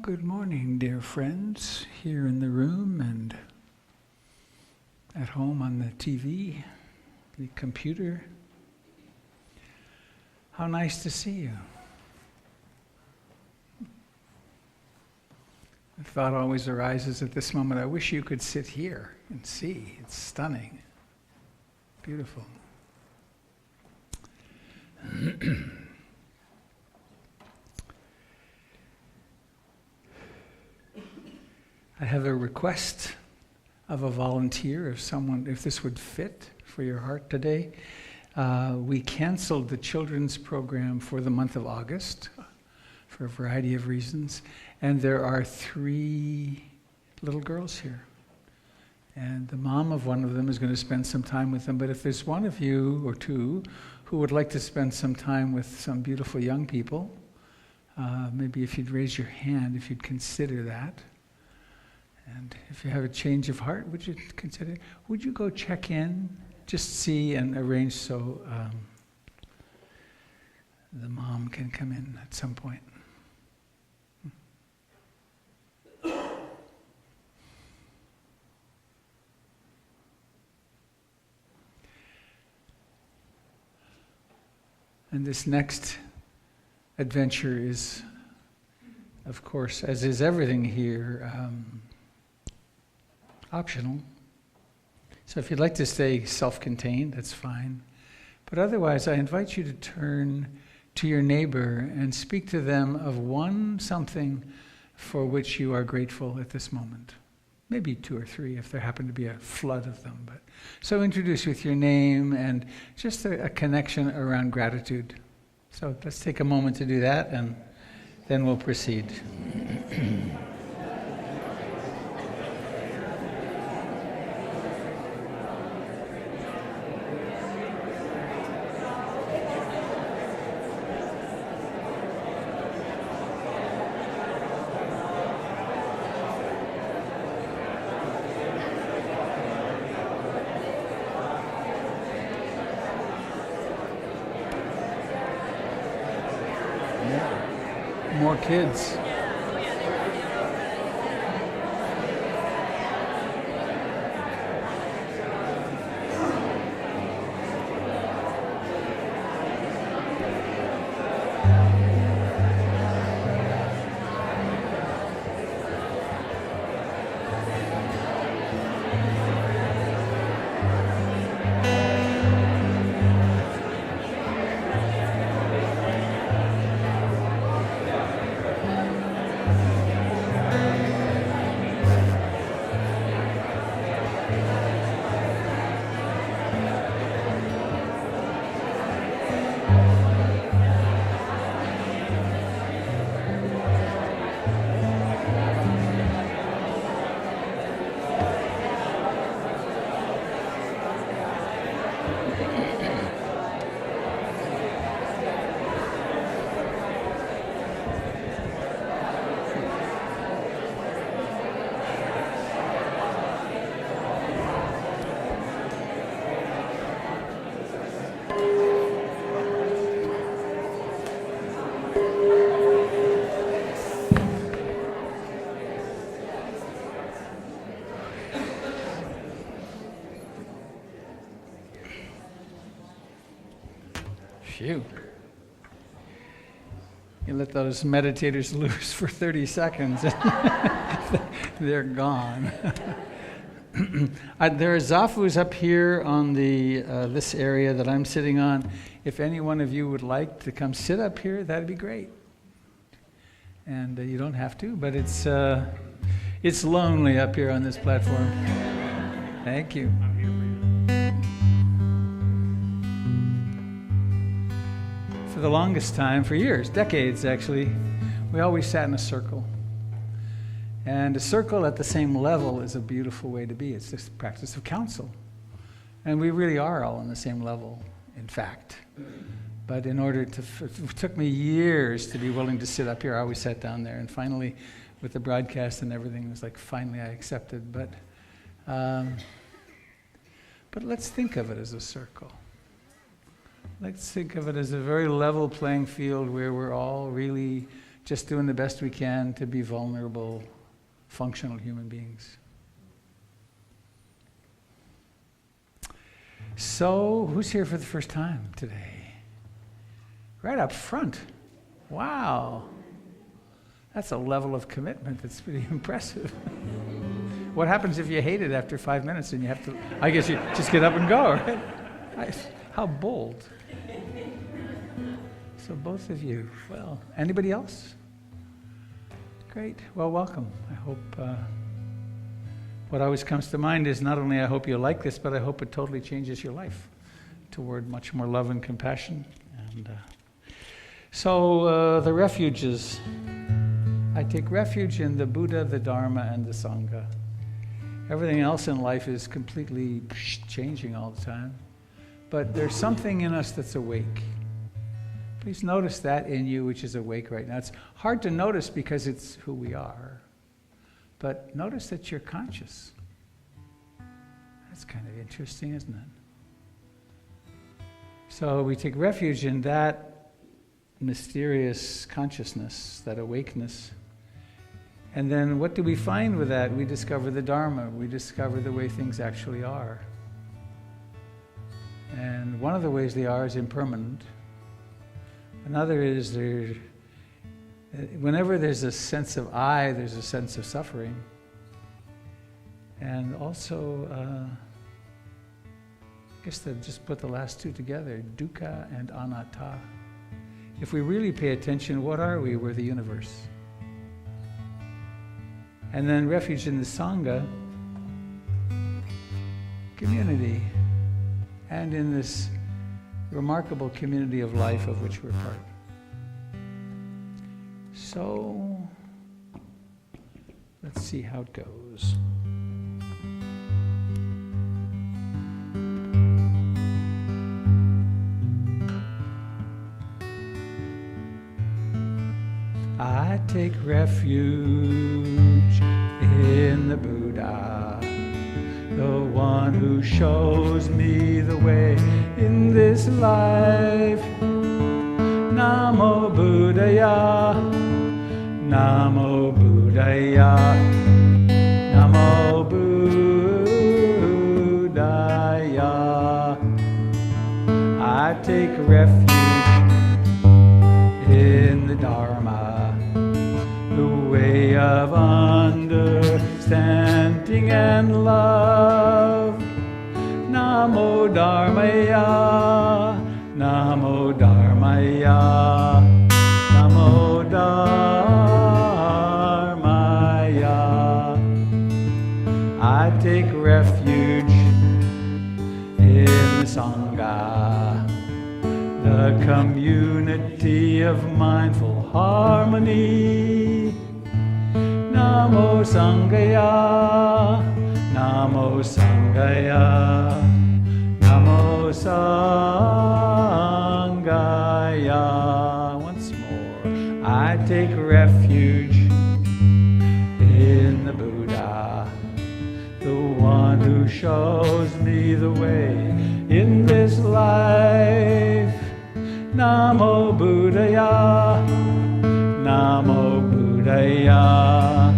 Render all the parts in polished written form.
Good morning, dear friends, here in the room and at home on the TV, the computer. How nice to see you. The thought always arises at this moment, I wish you could sit here and see. It's stunning. Beautiful. I have a request of a volunteer, if this would fit for your heart today. We canceled the children's program for the month of August for a variety of reasons, and there are 3 little girls here. And the mom of one of them is going to spend some time with them, but if there's one of you or 2 who would like to spend some time with some beautiful young people, maybe if you'd raise your hand, if you'd consider that. And if you have a change of heart, would you go check in, just see and arrange so the mom can come in at some point. And this next adventure is, of course, as is everything here, optional. So if you'd like to stay self-contained, that's fine. But otherwise, I invite you to turn to your neighbor and speak to them of something for which you are grateful at this moment. Maybe 2 or 3 if there happen to be a flood of them. So introduce with your name and just a connection around gratitude. So let's take a moment to do that and then we'll proceed. More kids. Phew. You let those meditators loose for 30 seconds, they're gone. There are zafus up here on this area that I'm sitting on. If any one of you would like to come sit up here, that'd be great. And you don't have to, but it's lonely up here on this platform. Thank you. For the longest time, for years, decades actually, we always sat in a circle. And a circle at the same level is a beautiful way to be. It's this practice of counsel. And we really are all on the same level, in fact. But it took me years to be willing to sit up here. I always sat down there. And finally, with the broadcast and everything, it was like, finally I accepted. But let's think of it as a circle. Let's think of it as a very level playing field where we're all really just doing the best we can to be vulnerable, functional human beings. So, who's here for the first time today? Right up front. Wow. That's a level of commitment that's pretty impressive. What happens if you hate it after 5 minutes and you have to, I guess you just get up and go, right? How bold. So both of you. Well, anybody else? Great. Well, welcome. I hope what always comes to mind is not only I hope you like this, but I hope it totally changes your life toward much more love and compassion. And so the refuges. I take refuge in the Buddha, the Dharma, and the Sangha. Everything else in life is completely changing all the time. But there's something in us that's awake. Please notice that in you which is awake right now. It's hard to notice because it's who we are. But notice that you're conscious. That's kind of interesting, isn't it? So we take refuge in that mysterious consciousness, that awakeness. And then what do we find with that? We discover the Dharma. We discover the way things actually are. And one of the ways they are is impermanent. Another is whenever there's a sense of I, there's a sense of suffering. And also, I guess to just put the last two together, dukkha and anatta. If we really pay attention, what are we? We're the universe. And then refuge in the Sangha, community, and in this remarkable community of life of which we're part. So, let's see how it goes. I take refuge in the Buddha, the one who shows me the way in this life. Namo Buddhaya, Namo Buddhaya, Namo Buddhaya. I take refuge in the Dharma, the way of understanding and love. Namo Dharmaya, Namo Dharmaya, Namo Dharmaya. I take refuge in the Sangha, the community of mindful harmony. Namo Sanghaya, Namo Sanghaya, Namo Sanghaya. Once more, I take refuge in the Buddha, the one who shows me the way in this life. Namo Buddhaya, Namo Buddhaya,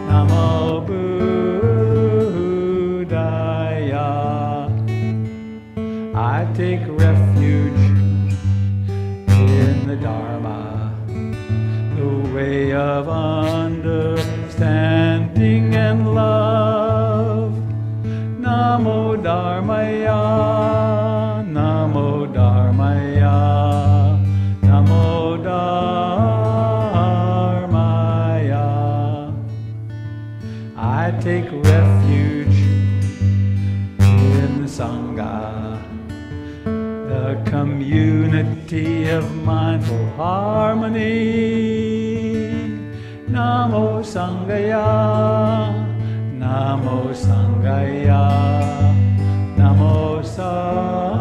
Namo Buddhaya. I take refuge in the Dharma, the way of understanding and love. Namo Dharmaya, Namo Dharmaya, Namo Dharmaya. I take refuge in the Sangha, the community of mindful harmony. Namo Sanghaya, Namo Sanghaya, Namo Sanghaya.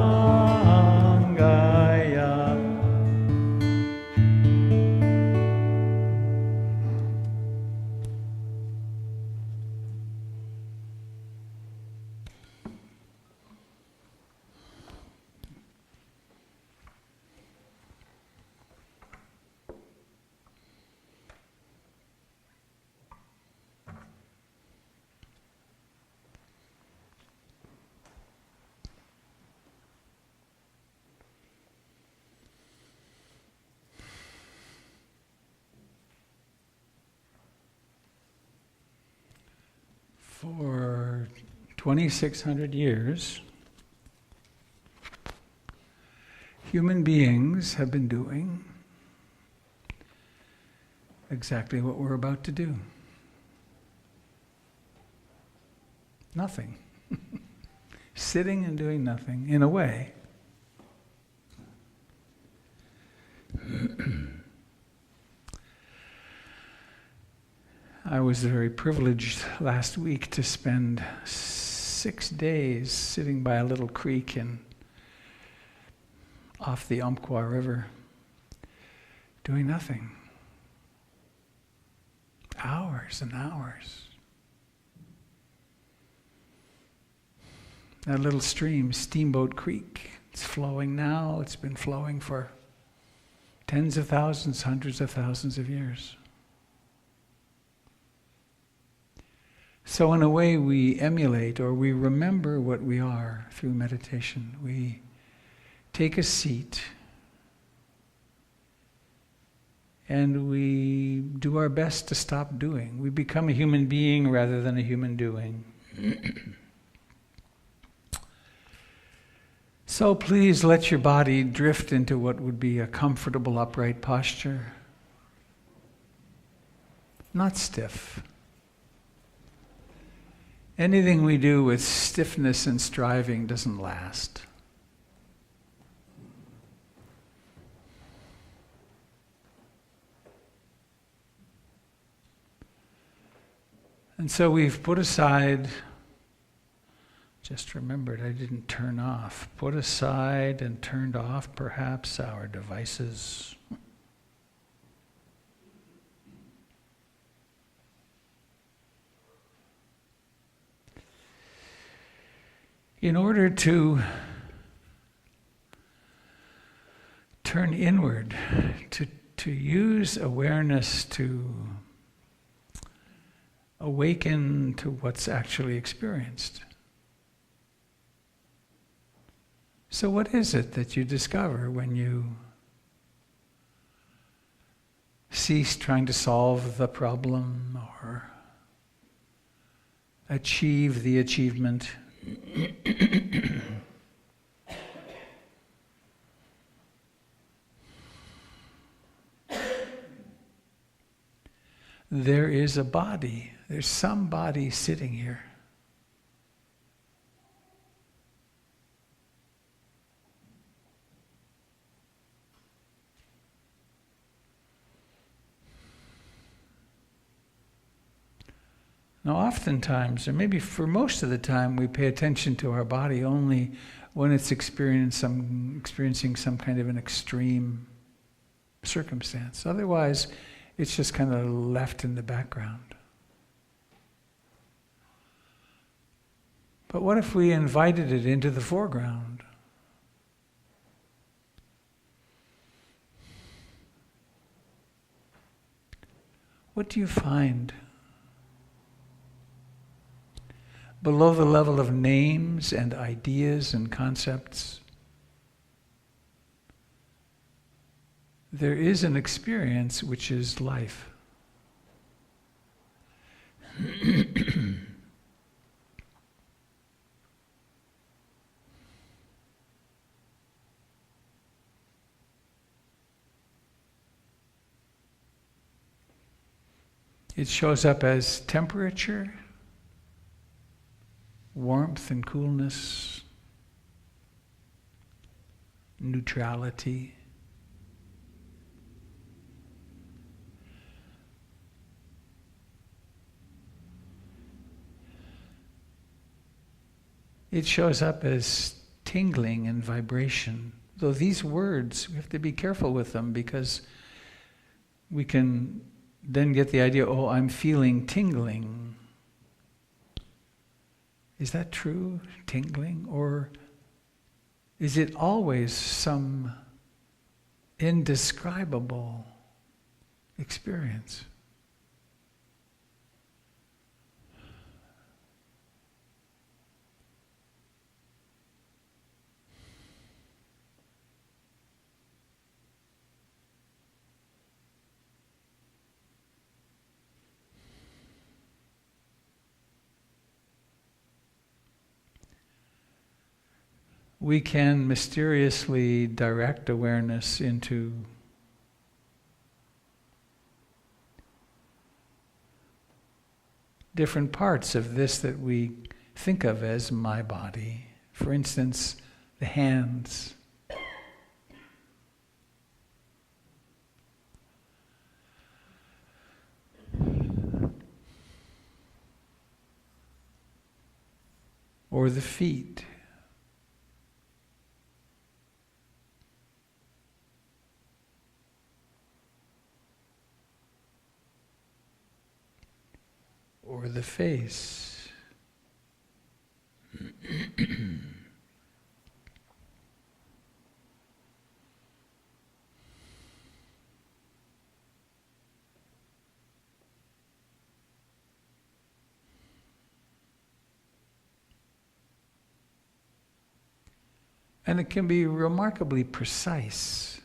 For 2,600 years, human beings have been doing exactly what we're about to do. Nothing. Sitting and doing nothing, in a way. I was very privileged last week to spend 6 days sitting by a little creek off the Umpqua River, doing nothing. Hours and hours. That little stream, Steamboat Creek, it's flowing now. It's been flowing for tens of thousands, hundreds of thousands of years. So in a way we emulate or we remember what we are through meditation. We take a seat and we do our best to stop doing. We become a human being rather than a human doing. So please let your body drift into what would be a comfortable upright posture. Not stiff. Anything we do with stiffness and striving doesn't last. And so we've put aside, just remembered I didn't turn off, put aside and turned off perhaps our devices. In order to turn inward, to use awareness to awaken to what's actually experienced. So what is it that you discover when you cease trying to solve the problem or achieve the achievement? There is a body. There's some body sitting here. Now oftentimes, or maybe for most of the time, we pay attention to our body only when it's experiencing some kind of an extreme circumstance. Otherwise, it's just kind of left in the background. But what if we invited it into the foreground? What do you find? Below the level of names and ideas and concepts, there is an experience which is life. It shows up as temperature, warmth and coolness, neutrality. It shows up as tingling and vibration. Though these words, we have to be careful with them because we can then get the idea, oh, I'm feeling tingling. Is that true, tingling? Or is it always some indescribable experience? we can mysteriously direct awareness into different parts of this that we think of as my body. For instance, the hands. Or the feet. Or the face. And it can be remarkably precise.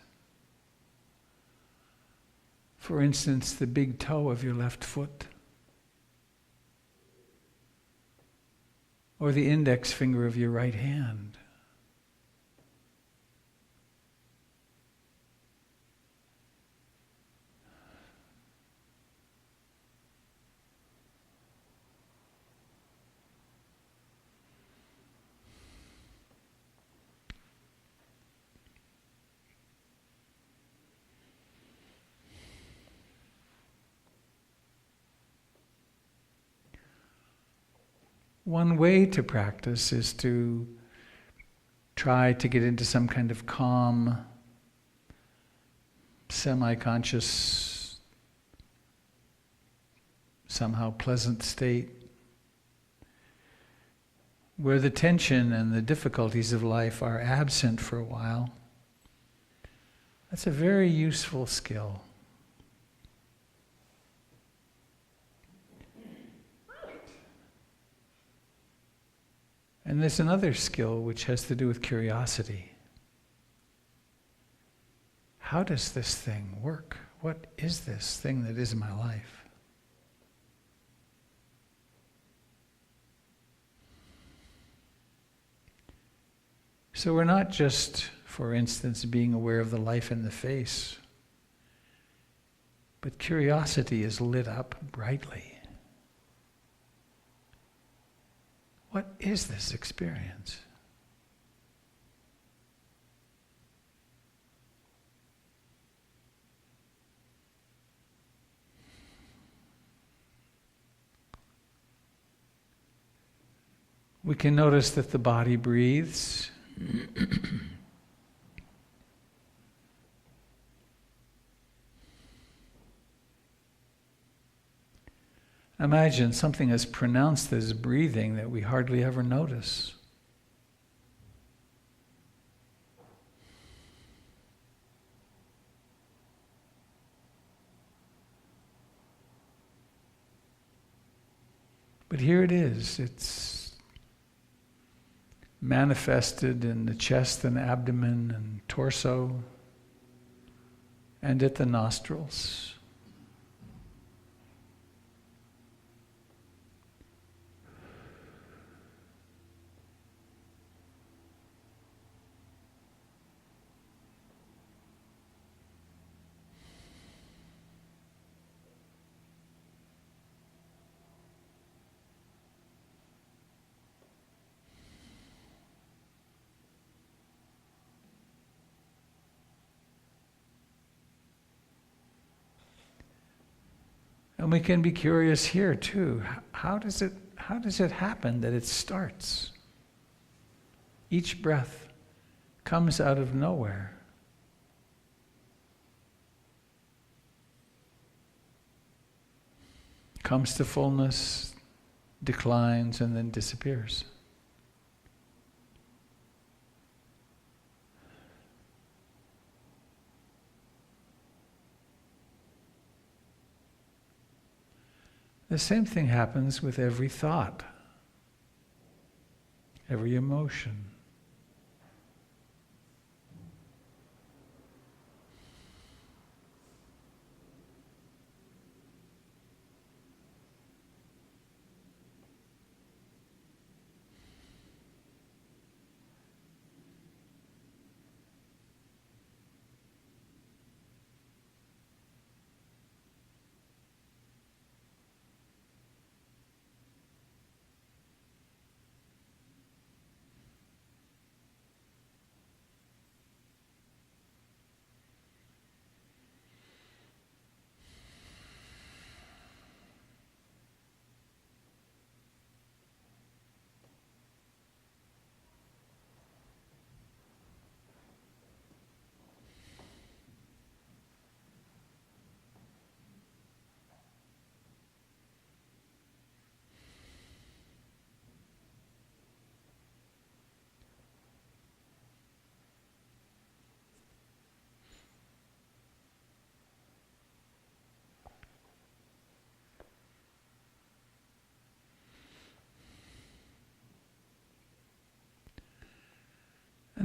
For instance, the big toe of your left foot, or the index finger of your right hand. One way to practice is to try to get into some kind of calm, semi-conscious, somehow pleasant state, where the tension and the difficulties of life are absent for a while. That's a very useful skill. And there's another skill which has to do with curiosity. How does this thing work? What is this thing that is my life? So we're not just, for instance, being aware of the life in the face, but curiosity is lit up brightly. What is this experience? We can notice that the body breathes. Imagine something as pronounced as breathing that we hardly ever notice. But here it is. It's manifested in the chest and abdomen and torso and at the nostrils. And we can be curious here too. How does it happen that it starts? Each breath comes out of nowhere. Comes to fullness, declines, and then disappears. The same thing happens with every thought, every emotion.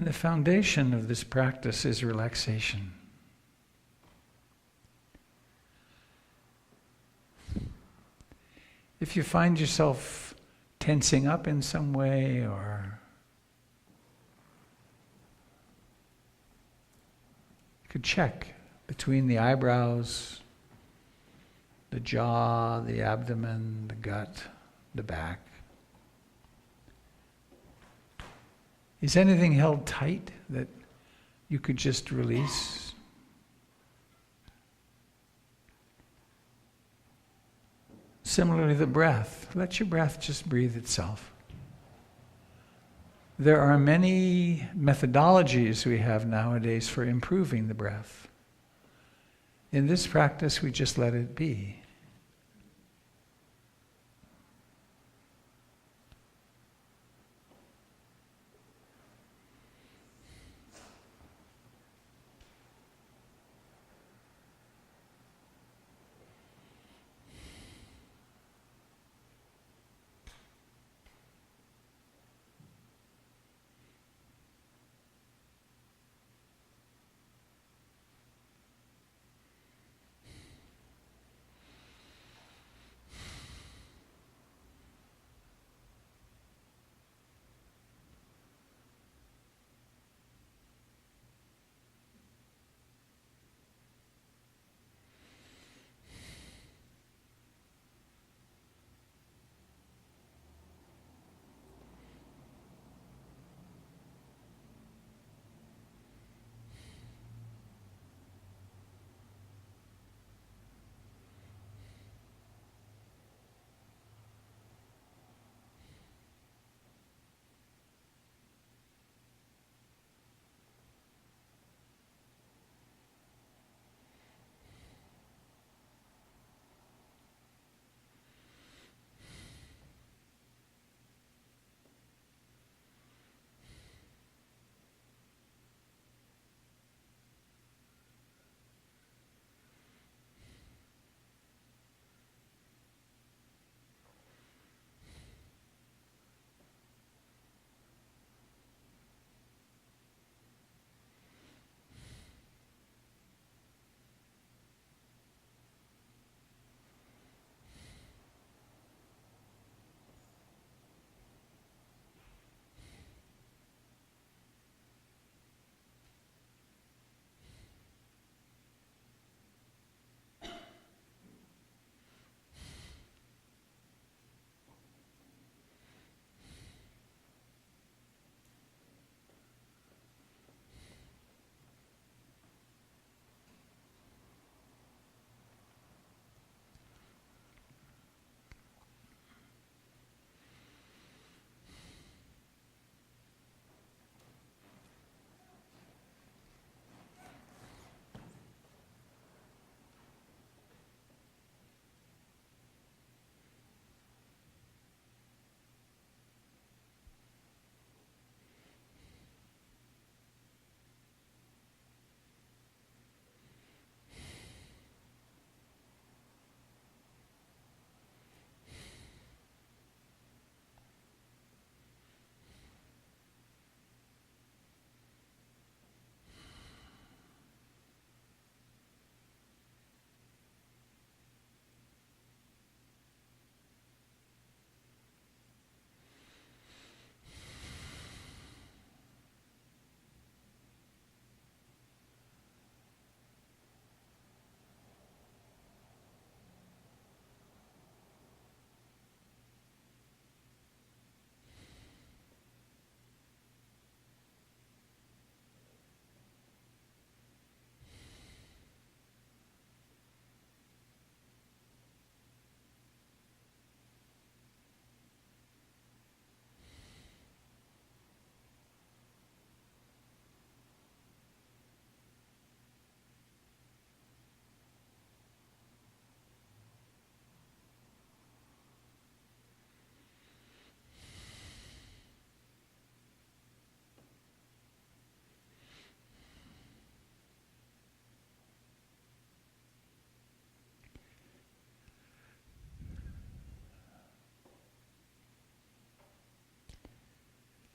And the foundation of this practice is relaxation. If you find yourself tensing up in some way, or you could check between the eyebrows, the jaw, the abdomen, the gut, the back. Is anything held tight that you could just release? Similarly, the breath. Let your breath just breathe itself. There are many methodologies we have nowadays for improving the breath. In this practice, we just let it be.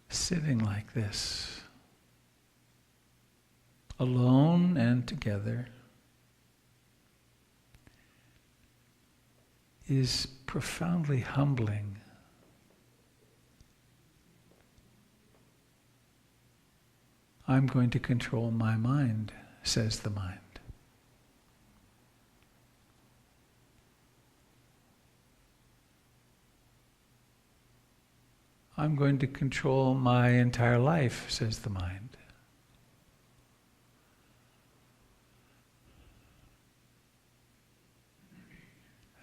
Sitting like this, alone and together, is profoundly humbling. I'm going to control my mind, says the mind. I'm going to control my entire life, says the mind.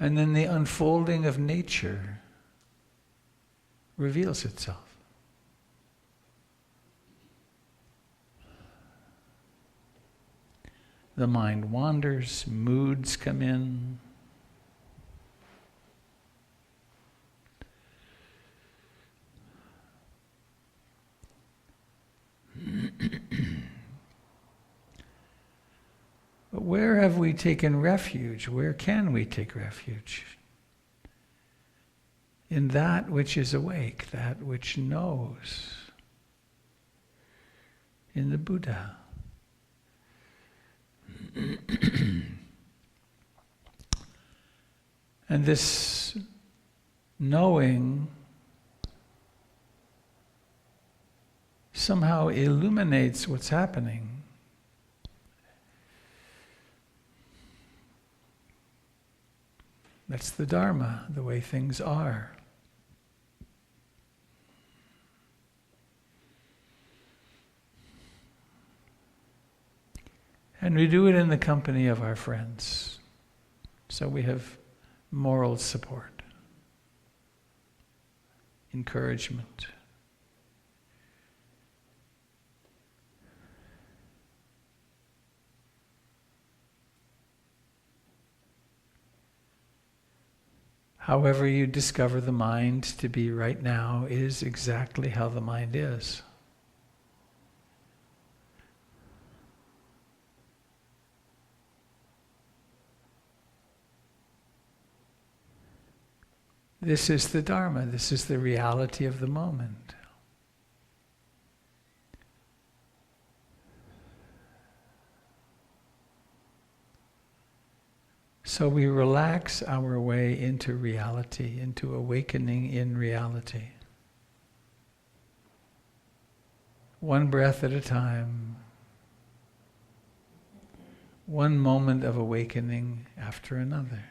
And then the unfolding of nature reveals itself. The mind wanders, moods come in. But where have we taken refuge? Where can we take refuge? In that which is awake, that which knows. In the Buddha. And this knowing somehow illuminates what's happening. That's the Dharma, the way things are. And we do it in the company of our friends. So we have moral support, encouragement. However you discover the mind to be right now is exactly how the mind is. This is the Dharma, this is the reality of the moment. So we relax our way into reality, into awakening in reality. One breath at a time, one moment of awakening after another.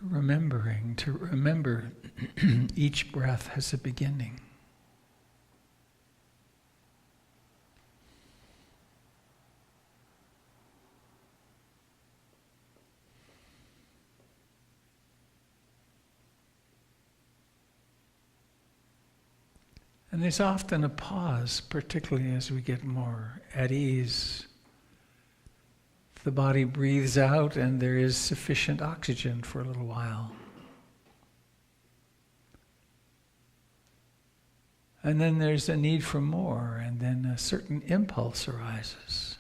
to remember each breath has a beginning. And there's often a pause, particularly as we get more at ease. The body breathes out and there is sufficient oxygen for a little while. And then there's a need for more, and then a certain impulse arises.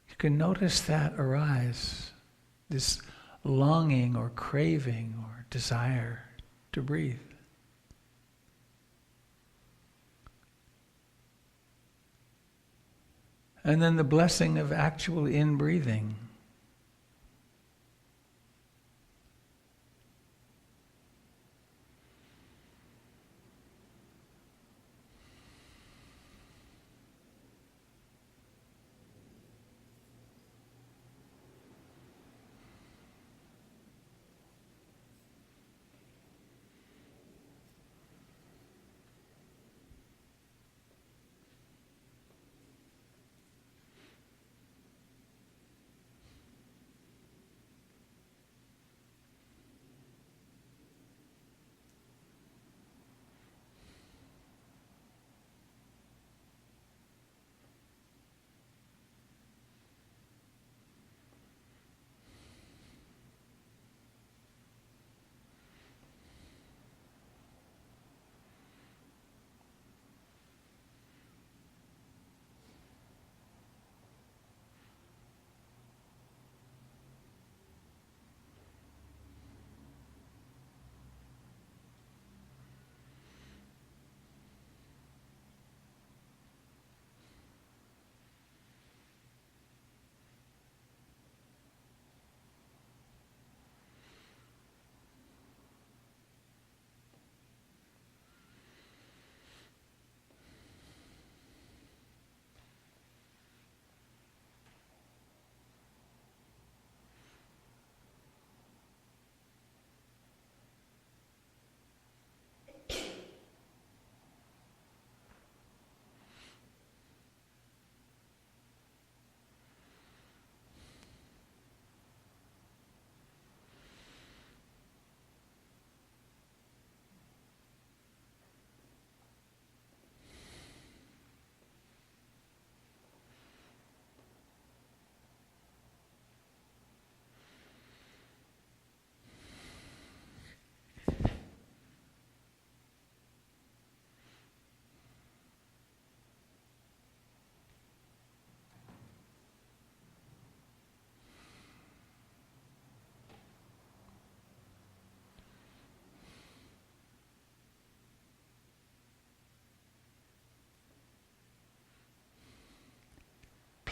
You can notice that arise, this longing or craving or desire to breathe. And then the blessing of actual in-breathing.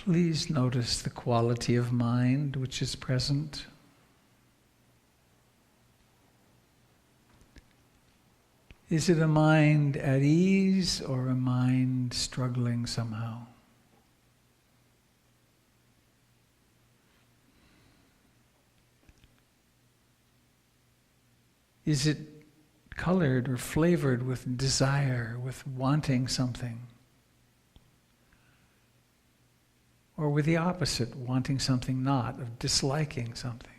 Please notice the quality of mind which is present. Is it a mind at ease or a mind struggling somehow? Is it colored or flavored with desire, with wanting something? Or with the opposite, wanting something not, of disliking something?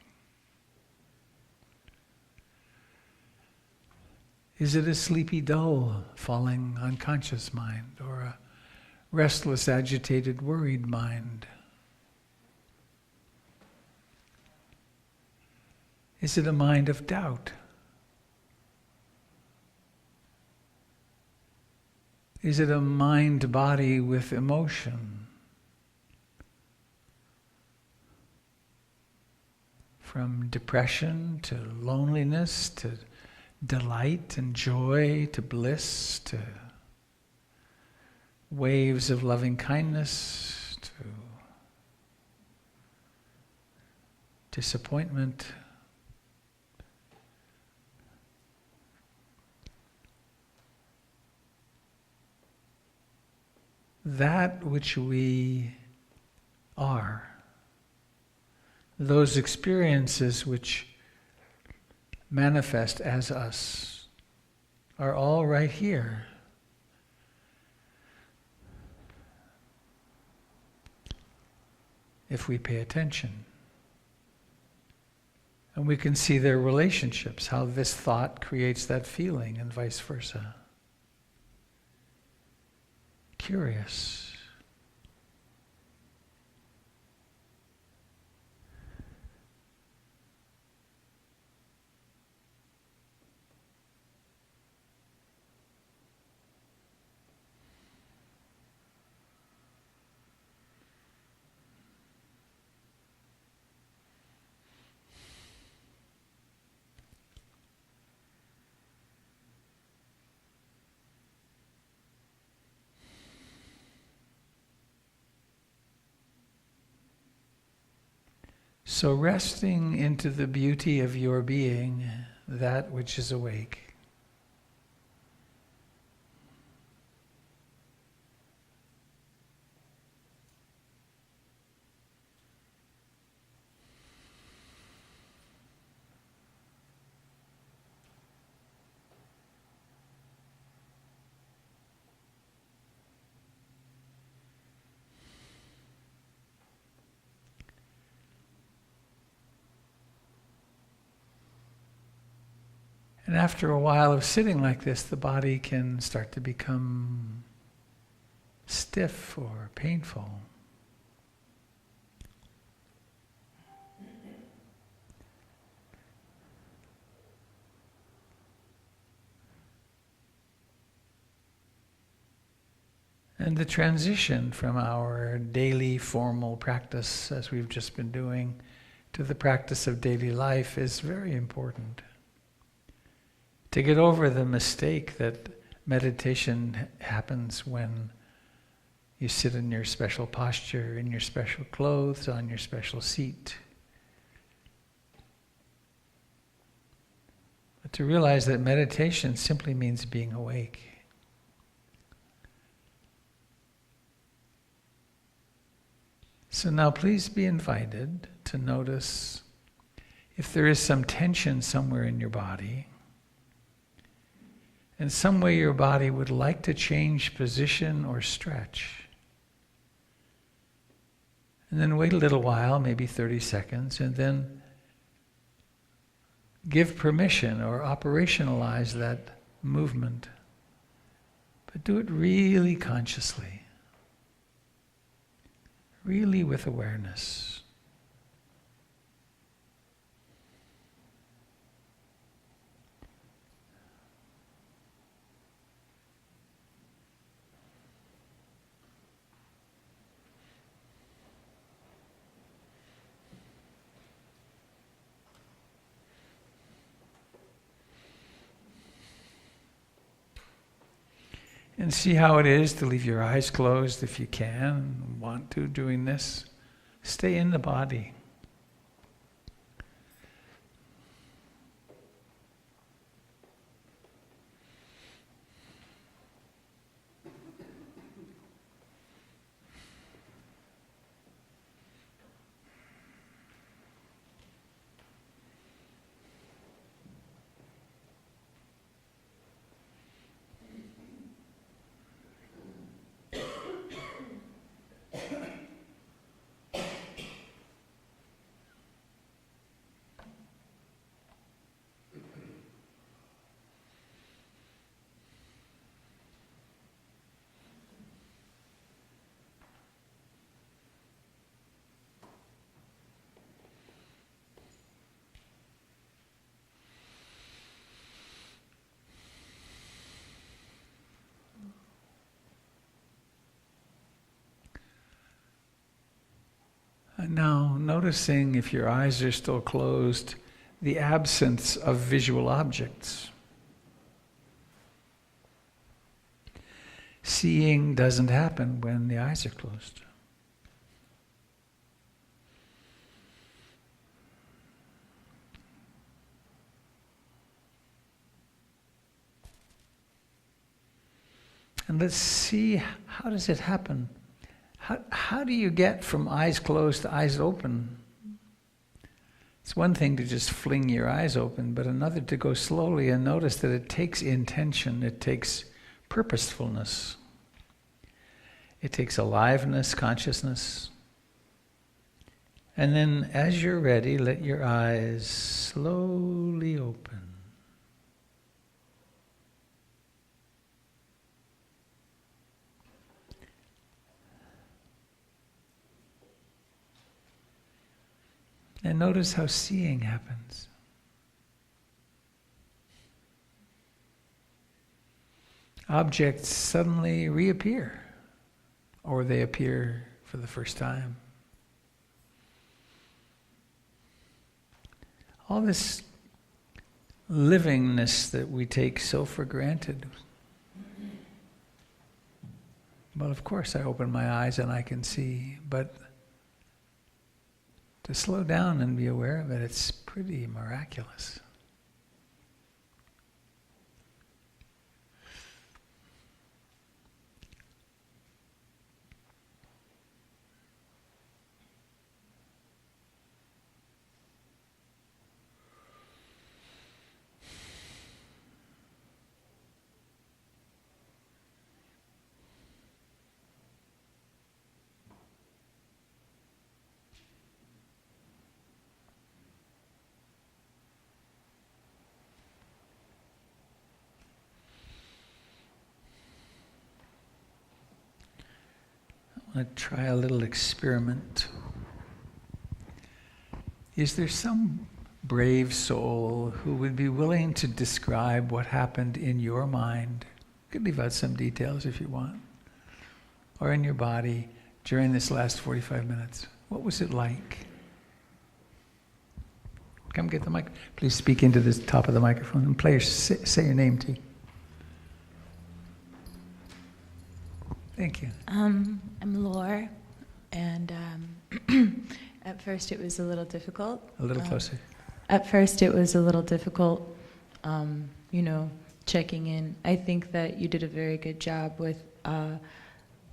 Is it a sleepy, dull, falling unconscious mind, or a restless, agitated, worried mind? Is it a mind of doubt? Is it a mind-body with emotion? From depression to loneliness to delight and joy to bliss to waves of loving kindness to disappointment. That which we are, those experiences which manifest as us are all right here. If we pay attention. And we can see their relationships, how this thought creates that feeling and vice versa. Curious. So resting into the beauty of your being, that which is awake. And after a while of sitting like this, the body can start to become stiff or painful. And the transition from our daily formal practice, as we've just been doing, to the practice of daily life is very important. To get over the mistake that meditation happens when you sit in your special posture, in your special clothes, on your special seat. But to realize that meditation simply means being awake. So now please be invited to notice if there is some tension somewhere in your body. In some way your body would like to change position or stretch. And then wait a little while, maybe 30 seconds, and then give permission or operationalize that movement. But do it really consciously, really with awareness. And see how it is to leave your eyes closed if you can, want to, doing this. Stay in the body. And now, noticing if your eyes are still closed, the absence of visual objects. Seeing doesn't happen when the eyes are closed. And let's see, how does it happen? How do you get from eyes closed to eyes open? It's one thing to just fling your eyes open, but another to go slowly and notice that it takes intention, it takes purposefulness, it takes aliveness, consciousness. And then as you're ready, let your eyes slowly open. And notice how seeing happens. Objects suddenly reappear, or they appear for the first time. All this livingness that we take so for granted. Well, of course, I open my eyes and I can see, but to slow down and be aware of it, it's pretty miraculous. I want to try a little experiment. Is there some brave soul who would be willing to describe what happened in your mind? You could leave out some details if you want. Or in your body during this last 45 minutes. What was it like? Come get the mic. Please speak into the top of the microphone and say your name too. Thank you. I'm Laura, and at first it was a little difficult. A little closer. At first it was a little difficult, checking in. I think that you did a very good job with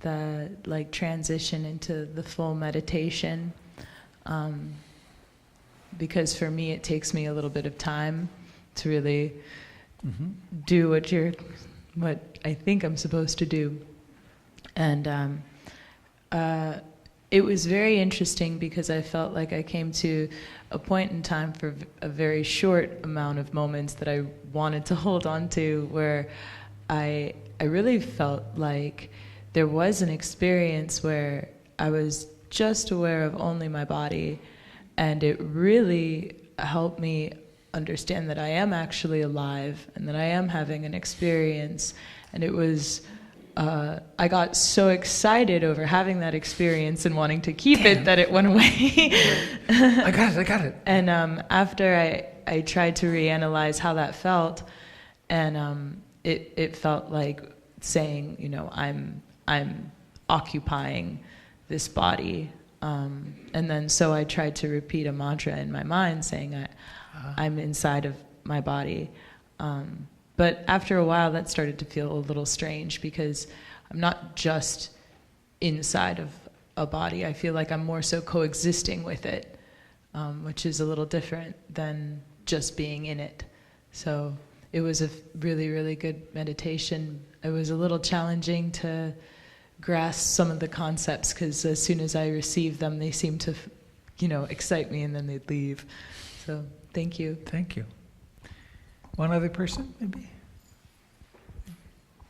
the transition into the full meditation, because for me it takes me a little bit of time to really do what I think I'm supposed to do. And it was very interesting because I felt like I came to a point in time for a very short amount of moments that I wanted to hold on to, where I really felt like there was an experience where I was just aware of only my body, and it really helped me understand that I am actually alive and that I am having an experience. And it was I got so excited over having that experience and wanting to keep it that it went away. I got it. And after I tried to reanalyze how that felt, and it felt like saying, I'm occupying this body. And then so I tried to repeat a mantra in my mind saying I'm inside of my body. But after a while, that started to feel a little strange because I'm not just inside of a body. I feel like I'm more so coexisting with it, which is a little different than just being in it. So it was a really, really good meditation. It was a little challenging to grasp some of the concepts because as soon as I received them, they seemed to, excite me and then they'd leave. So thank you. Thank you. One other person, maybe?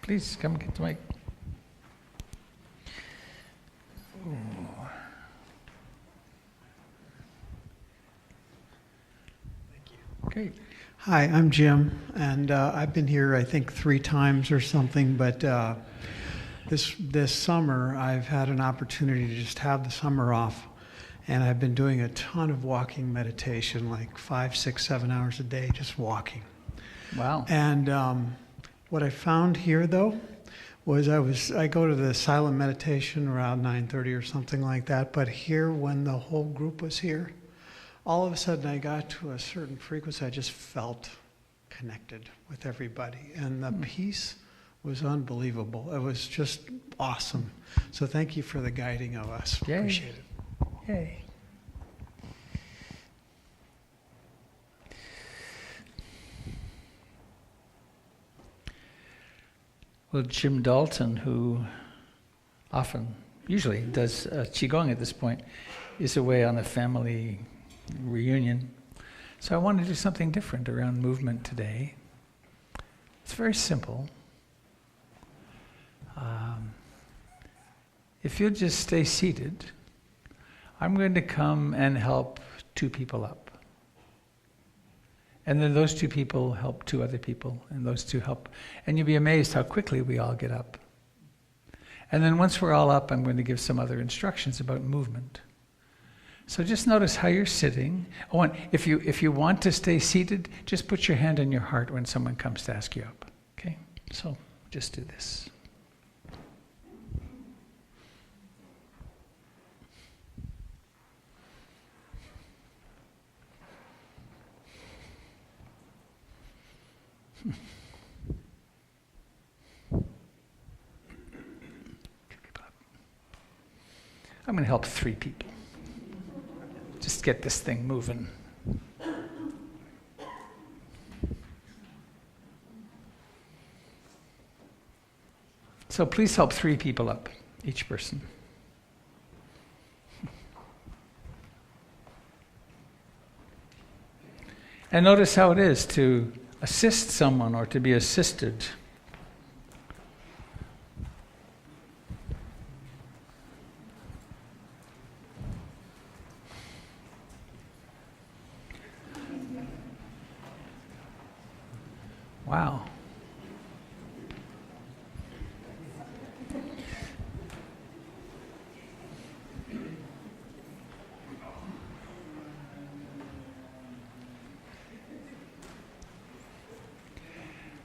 Please, come get the mic. Ooh. Thank you. Great. Hi, I'm Jim, and I've been here, I think, 3 times or something, but this summer I've had an opportunity to just have the summer off, and I've been doing a ton of walking meditation, like 5, 6, 7 hours a day, just walking. Wow. And what I found here, though, was I go to the silent meditation around 9:30 or something like that, but here, when the whole group was here, all of a sudden I got to a certain frequency. I just felt connected with everybody, and the peace was unbelievable. It was just awesome. So thank you for the guiding of us. Yay. Appreciate it. Yay. Well, Jim Dalton, who usually does Qigong at this point, is away on a family reunion. So I want to do something different around movement today. It's very simple. If you'll just stay seated, I'm going to come and help 2 people up. And then those 2 people help 2 other people, and those 2 help. And you'll be amazed how quickly we all get up. And then once we're all up, I'm going to give some other instructions about movement. So just notice how you're sitting. Oh, and if you want to stay seated, just put your hand on your heart when someone comes to ask you up. Okay? So just do this. I'm going to help 3 people. Just get this thing moving. So please help 3 people up, each person. And notice how it is to assist someone or to be assisted. Wow.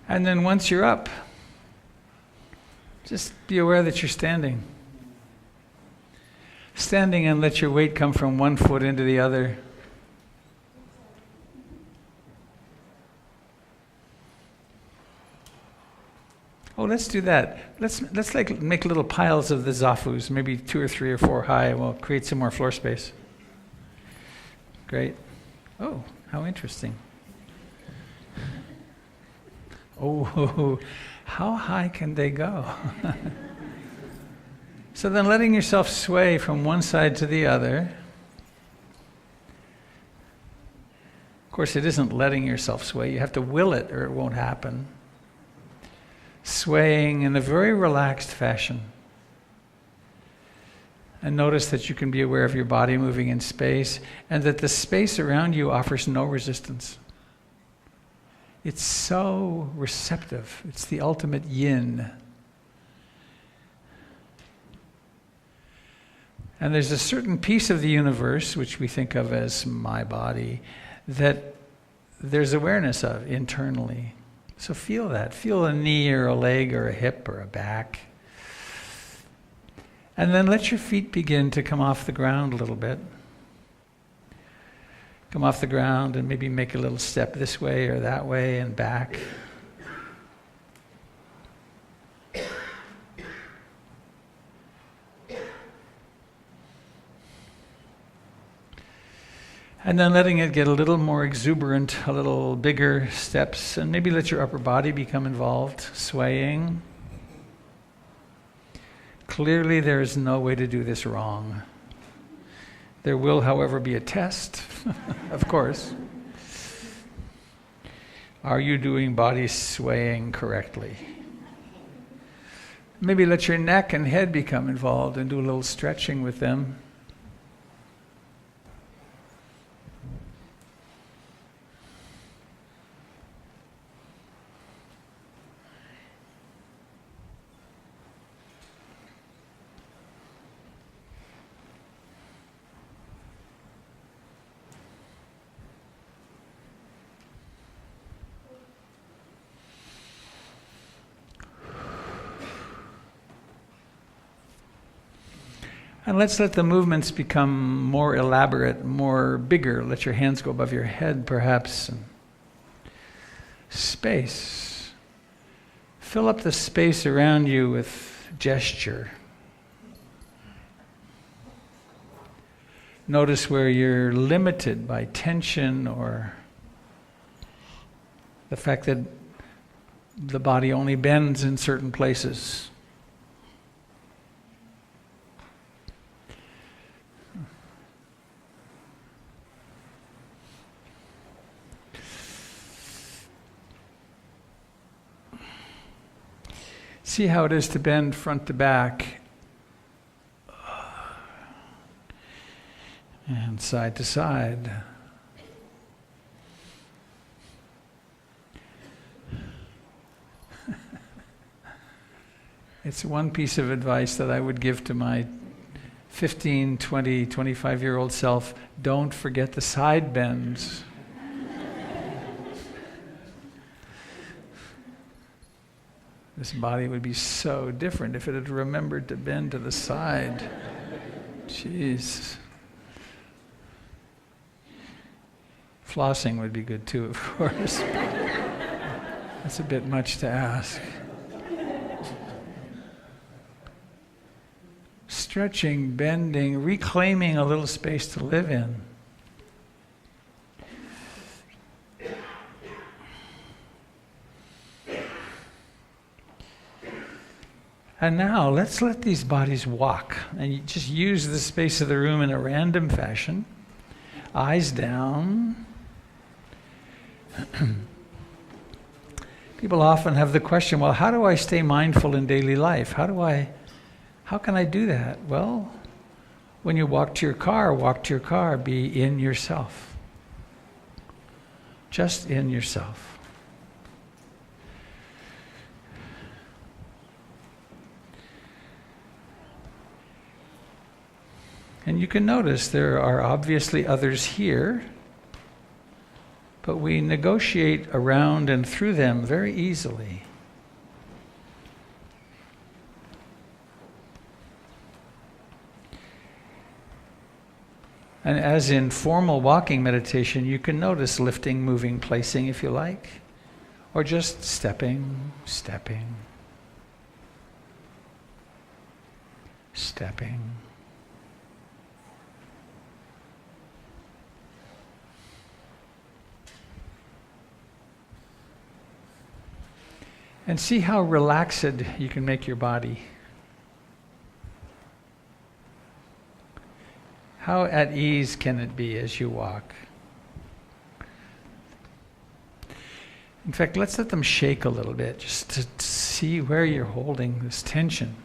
And then once you're up, just be aware that you're standing. Standing and let your weight come from one foot into the other. Oh, let's do that. Let's like make little piles of the zafus, maybe 2 or 3 or 4 high, and we'll create some more floor space. Great. Oh, how interesting. Oh, how high can they go? So then letting yourself sway from one side to the other. Of course, it isn't letting yourself sway. You have to will it or it won't happen. Swaying in a very relaxed fashion. And notice that you can be aware of your body moving in space and that the space around you offers no resistance. It's so receptive. It's the ultimate yin. And there's a certain piece of the universe, which we think of as my body, that there's awareness of internally. So feel that. Feel a knee or a leg or a hip or a back. And then let your feet begin to come off the ground a little bit. Come off the ground and maybe make a little step this way or that way and back. And then letting it get a little more exuberant, a little bigger steps, and maybe let your upper body become involved, swaying. Clearly there is no way to do this wrong. There will, however, be a test, of course. Are you doing body swaying correctly? Maybe let your neck and head become involved and do a little stretching with them. And let's let the movements become more elaborate, more bigger. Let your hands go above your head, perhaps. And space. Fill up the space around you with gesture. Notice where you're limited by tension or the fact that the body only bends in certain places. See how it is to bend front to back and side to side. It's one piece of advice that I would give to my 15, 20, 25-year-old self. Don't forget the side bends. This body would be so different if it had remembered to bend to the side. Jeez. Flossing would be good too, of course. That's a bit much to ask. Stretching, bending, reclaiming a little space to live in. And now, let's let these bodies walk. And you just use the space of the room in a random fashion. Eyes down. People often have the question, well, how do I stay mindful in daily life? How can I do that? Well, when you walk to your car, be in yourself. Just in yourself. And you can notice there are obviously others here, but we negotiate around and through them very easily. And as in formal walking meditation, you can notice lifting, moving, placing if you like, or just stepping, stepping. And see how relaxed you can make your body. How at ease can it be as you walk? In fact, let's let them shake a little bit just to see where you're holding this tension.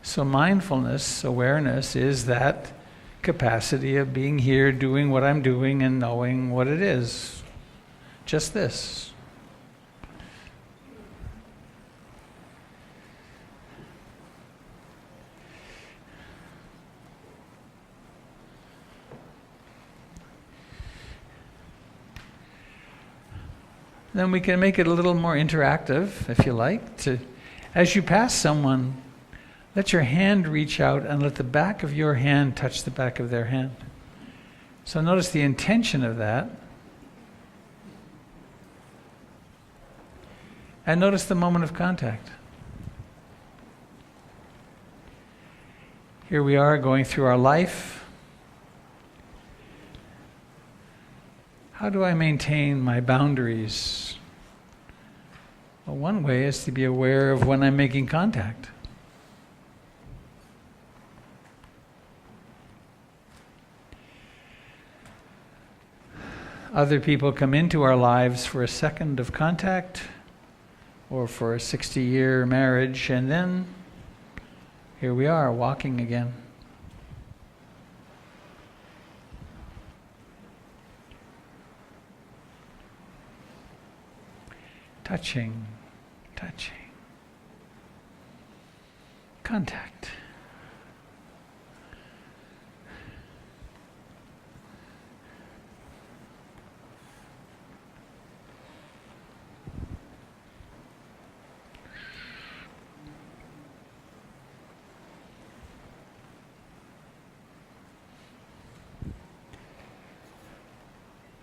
So mindfulness, awareness, is that capacity of being here, doing what I'm doing, and knowing what it is. Just this. Then we can make it a little more interactive, if you like. As you pass someone, let your hand reach out and let the back of your hand touch the back of their hand. So notice the intention of that. And notice the moment of contact. Here we are going through our life. How do I maintain my boundaries? Well, one way is to be aware of when I'm making contact. Other people come into our lives for a second of contact or for a 60-year marriage, and then here we are walking again. Touching, contact.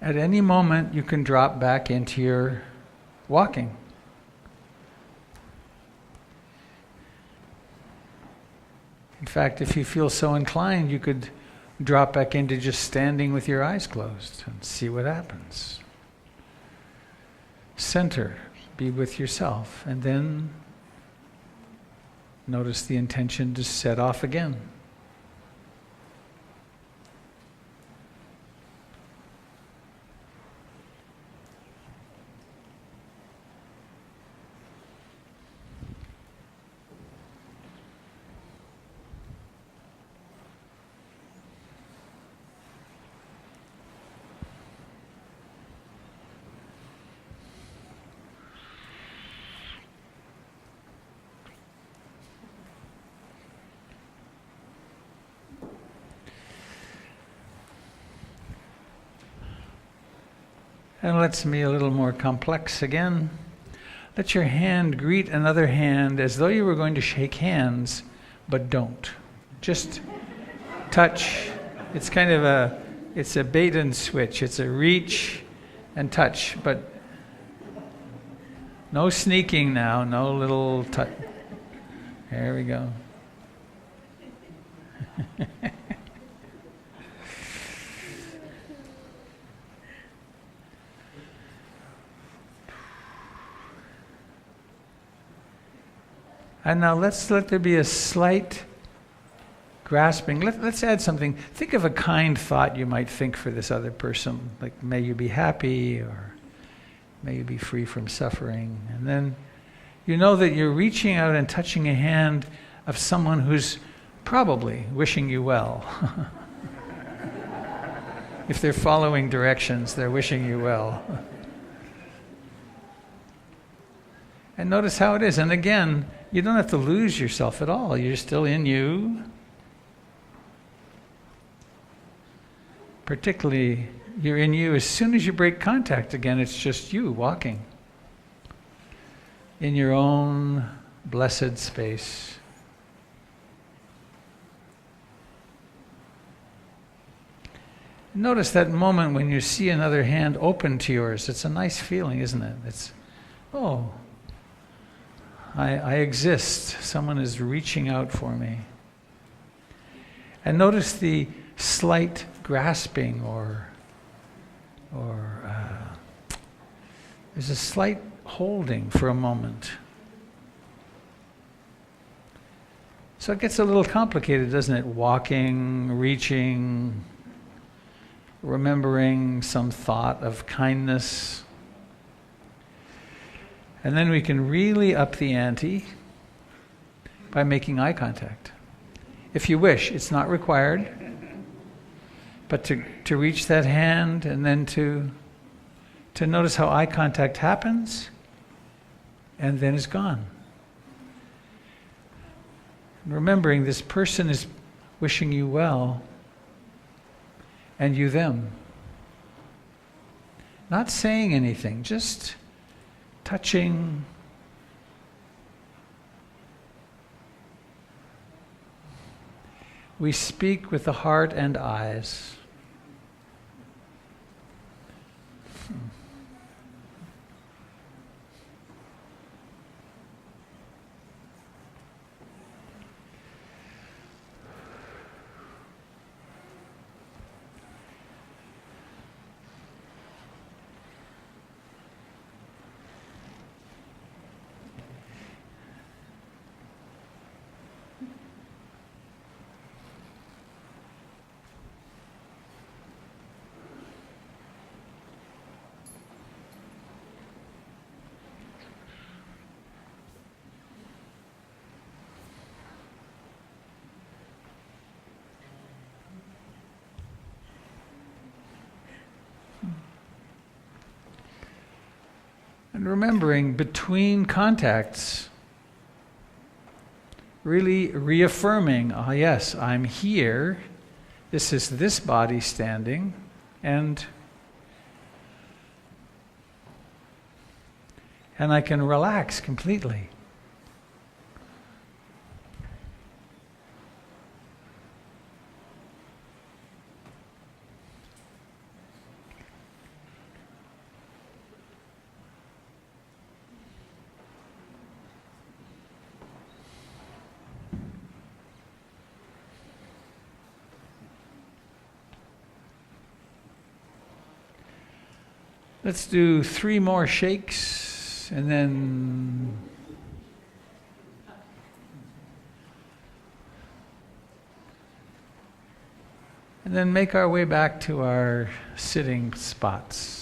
At any moment, you can drop back into your walking. In fact, if you feel so inclined, you could drop back into just standing with your eyes closed and see what happens. Center, be with yourself, and then notice the intention to set off again. And let's be a little more complex again. Let your hand greet another hand as though you were going to shake hands, but don't. Just touch. It's kind of it's a bait and switch. It's a reach and touch, but no sneaking now, no little touch. There we go. And now let's let there be a slight grasping. Let's add something. Think of a kind thought you might think for this other person, like may you be happy, or may you be free from suffering. And then you know that you're reaching out and touching a hand of someone who's probably wishing you well. If they're following directions, they're wishing you well. And notice how it is. And again, you don't have to lose yourself at all. You're still in you. Particularly, you're in you. As soon as you break contact again, it's just you walking in your own blessed space. Notice that moment when you see another hand open to yours. It's a nice feeling, isn't it? It's, oh, I exist. Someone is reaching out for me. And notice the slight grasping or there's a slight holding for a moment. So it gets a little complicated, doesn't it? Walking, reaching, remembering some thought of kindness. And then we can really up the ante by making eye contact. If you wish, it's not required, but to reach that hand and then to notice how eye contact happens and then is gone. Remembering this person is wishing you well and you them. Not saying anything, just touching. We speak with the heart and eyes. And remembering between contacts, really reaffirming, ah yes, I'm here, this is this body standing, and I can relax completely. Let's do 3 more shakes and then make our way back to our sitting spots.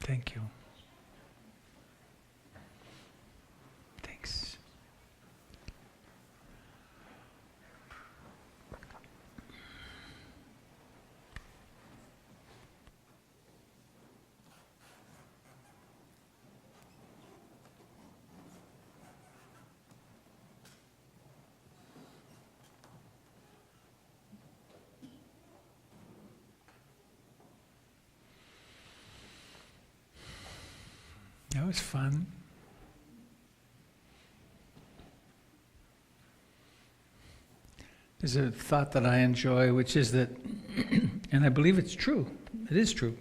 Thank you. Thanks. That was fun. There's a thought that I enjoy, which is that, and I believe it's true, it is true,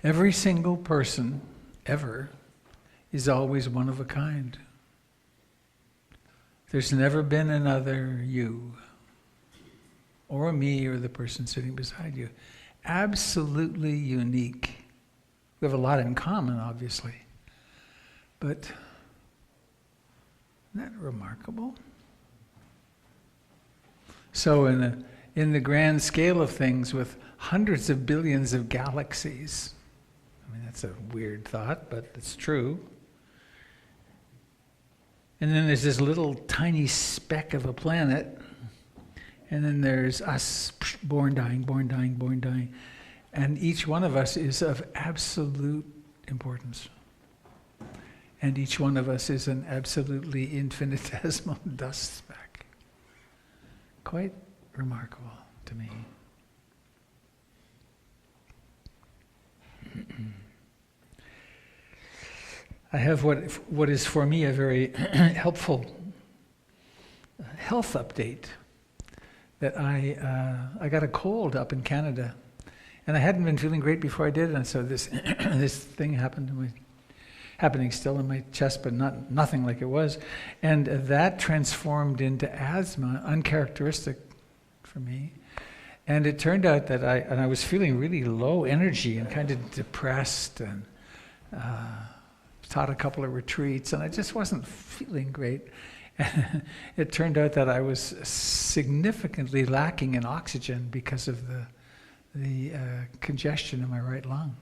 every single person ever is always one of a kind. There's never been another you, or me, or the person sitting beside you. Absolutely unique. We have a lot in common, obviously. But isn't that remarkable? So in the grand scale of things, with hundreds of billions of galaxies, I mean, that's a weird thought, but it's true. And then there's this little tiny speck of a planet, and then there's us, born, dying, born, dying, born, dying. And each one of us is of absolute importance. And each one of us is an absolutely infinitesimal dust speck. Quite remarkable to me. I have what is for me a very helpful health update. That I got a cold up in Canada. And I hadn't been feeling great before I did, and so this this thing happening still in my chest, but nothing like it was, and that transformed into asthma, uncharacteristic for me. And it turned out that I was feeling really low energy and kind of depressed, and taught a couple of retreats, and I just wasn't feeling great. And it turned out that I was significantly lacking in oxygen because of the congestion in my right lung.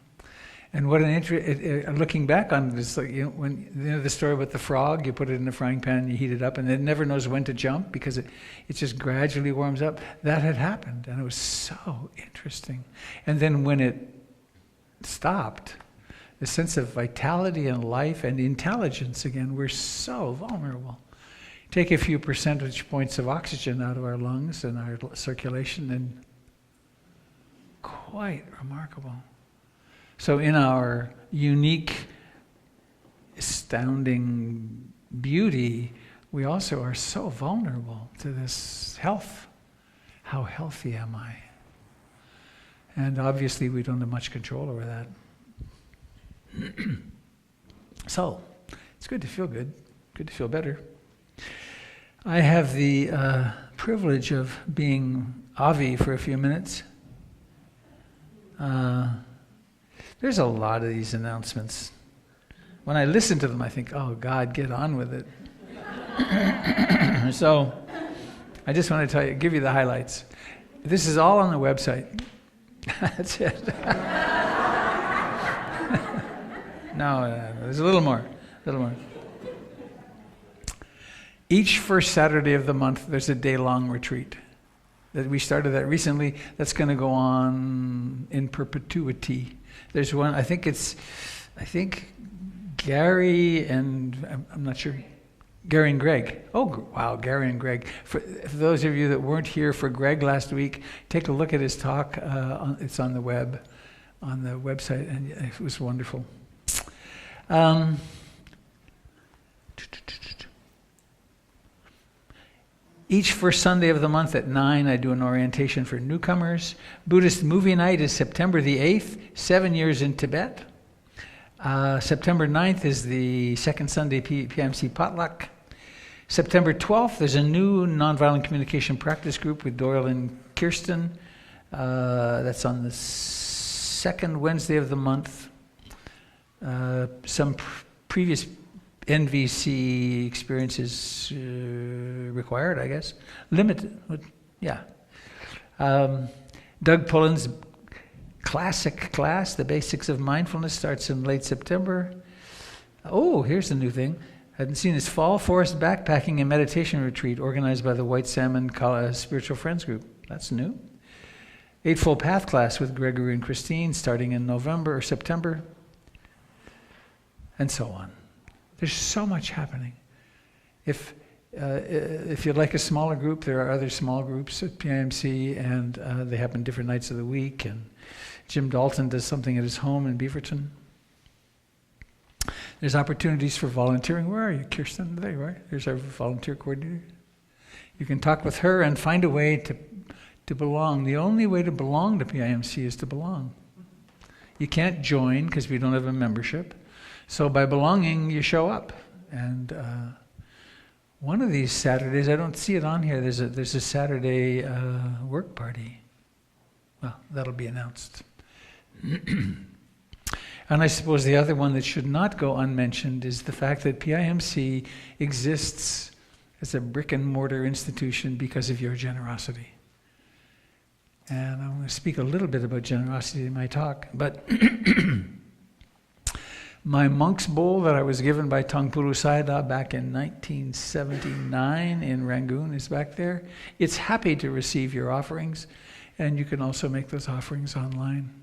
And what an looking back on this, like, the story about the frog, you put it in the frying pan, you heat it up, and it never knows when to jump because it just gradually warms up. That had happened, and it was so interesting. And then when it stopped, the sense of vitality and life and intelligence again, we're so vulnerable. Take a few percentage points of oxygen out of our lungs and our circulation, and quite remarkable. So in our unique, astounding beauty, we also are so vulnerable to this health. How healthy am I? And obviously we don't have much control over that. So, it's good to feel good, good to feel better. I have the privilege of being Avi for a few minutes. There's a lot of these announcements. When I listen to them, I think, oh, God, get on with it. So I just want to give you the highlights. This is all on the website. That's it. No, there's a little more. Each first Saturday of the month, there's a day-long retreat. We started that recently. That's going to go on in perpetuity. There's one, I think Gary and, I'm not sure, Gary and Greg. Oh, wow, Gary and Greg. For those of you that weren't here for Greg last week, take a look at his talk. It's on the website, and it was wonderful. Each first Sunday of the month at 9, I do an orientation for newcomers. Buddhist movie night is September the 8th, 7 years in Tibet. September 9th is the second Sunday PMC potluck. September 12th, there's a new nonviolent communication practice group with Doyle and Kirsten. That's on the second Wednesday of the month. Some previous NVC experiences required, I guess. Limited, yeah. Doug Pullen's classic class, The Basics of Mindfulness, starts in late September. Oh, here's a new thing. I hadn't seen this Fall Forest Backpacking and Meditation Retreat organized by the White Salmon Spiritual Friends Group. That's new. Eightfold Path class with Gregory and Christine starting in November or September. And so on. There's so much happening. If you'd like a smaller group, there are other small groups at PIMC, and they happen different nights of the week. And Jim Dalton does something at his home in Beaverton. There's opportunities for volunteering. Where are you, Kirsten? There you are. There's our volunteer coordinator. You can talk with her and find a way to belong. The only way to belong to PIMC is to belong. You can't join because we don't have a membership. So by belonging, you show up. And one of these Saturdays, I don't see it on here, there's a Saturday work party. Well, that'll be announced. And I suppose the other one that should not go unmentioned is the fact that PIMC exists as a brick and mortar institution because of your generosity. And I'm going to speak a little bit about generosity in my talk, but my monk's bowl that I was given by Tangpuru Sayadaw back in 1979 in Rangoon is back there. It's happy to receive your offerings, and you can also make those offerings online.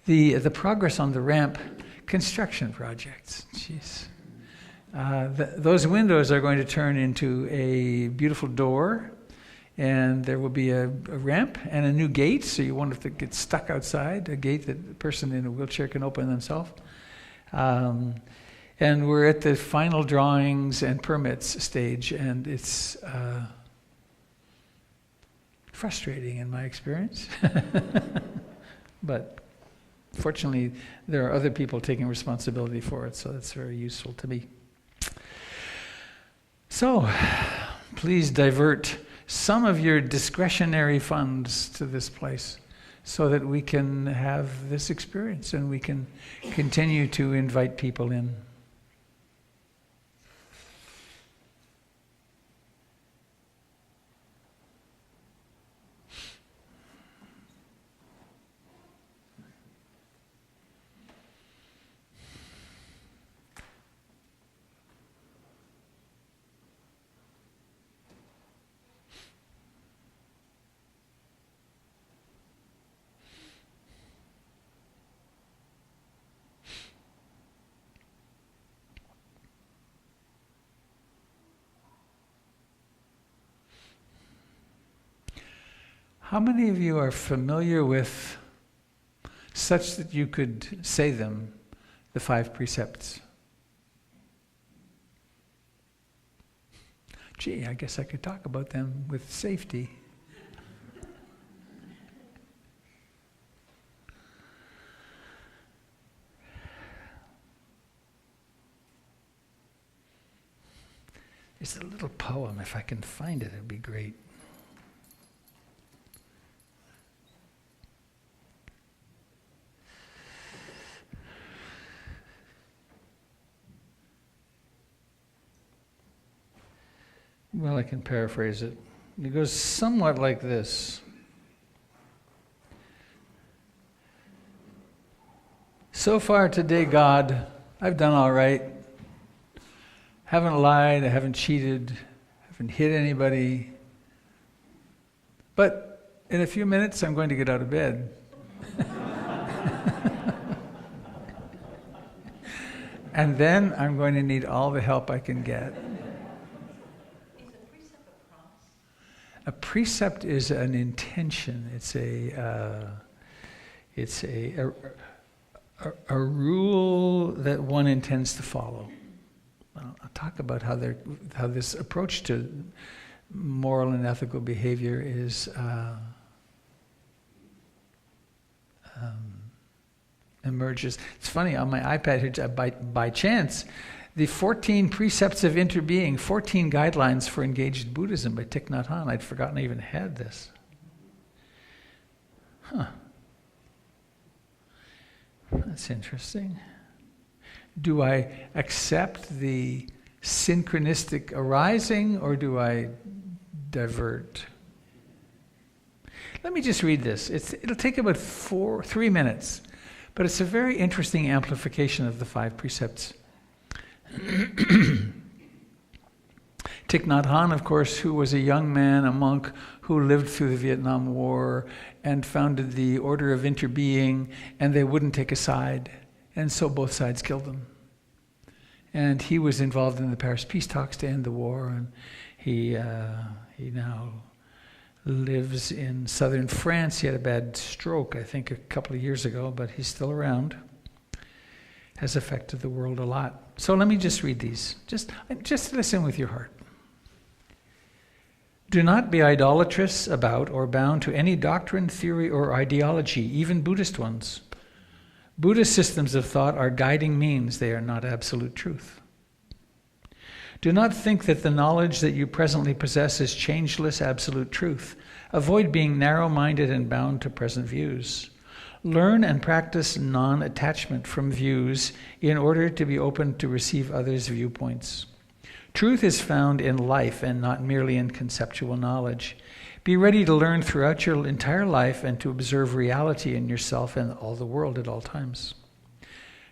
The progress on the ramp, construction projects, jeez. Those windows are going to turn into a beautiful door, and there will be a ramp and a new gate, so you won't have to get stuck outside, a gate that a person in a wheelchair can open themselves. And we're at the final drawings and permits stage, and it's frustrating in my experience. But fortunately, there are other people taking responsibility for it, so that's very useful to me. So, please divert some of your discretionary funds to this place so that we can have this experience and we can continue to invite people in. How many of you are familiar with, such that you could say them, the 5 precepts? Gee, I guess I could talk about them with safety. It's a little poem. If I can find it, it'd be great. Well, I can paraphrase it. It goes somewhat like this. So far today, God, I've done all right. Haven't lied, I haven't cheated, haven't hit anybody. But in a few minutes, I'm going to get out of bed. And then I'm going to need all the help I can get. A precept is an intention. It's a rule that one intends to follow. I'll talk about how this approach to moral and ethical behavior is emerges. It's funny, on my iPad here, by chance, the 14 Precepts of Interbeing, 14 Guidelines for Engaged Buddhism by Thich Nhat Hanh. I'd forgotten I even had this. That's interesting. Do I accept the synchronistic arising, or do I divert? Let me just read this. It'll take about 3 minutes, but it's a very interesting amplification of the 5 precepts. Thich Nhat Hanh, of course, who was a young man, a monk, who lived through the Vietnam War and founded the Order of Interbeing, and they wouldn't take a side, and so both sides killed him. And he was involved in the Paris peace talks to end the war, and he now lives in southern France. He had a bad stroke, I think, a couple of years ago, but he's still around. Has affected the world a lot. So let me just read these. Just listen with your heart. Do not be idolatrous about or bound to any doctrine, theory, or ideology, even Buddhist ones. Buddhist systems of thought are guiding means. They are not absolute truth. Do not think that the knowledge that you presently possess is changeless absolute truth. Avoid being narrow-minded and bound to present views. Learn and practice non-attachment from views in order to be open to receive others' viewpoints. Truth is found in life and not merely in conceptual knowledge. Be ready to learn throughout your entire life and to observe reality in yourself and all the world at all times.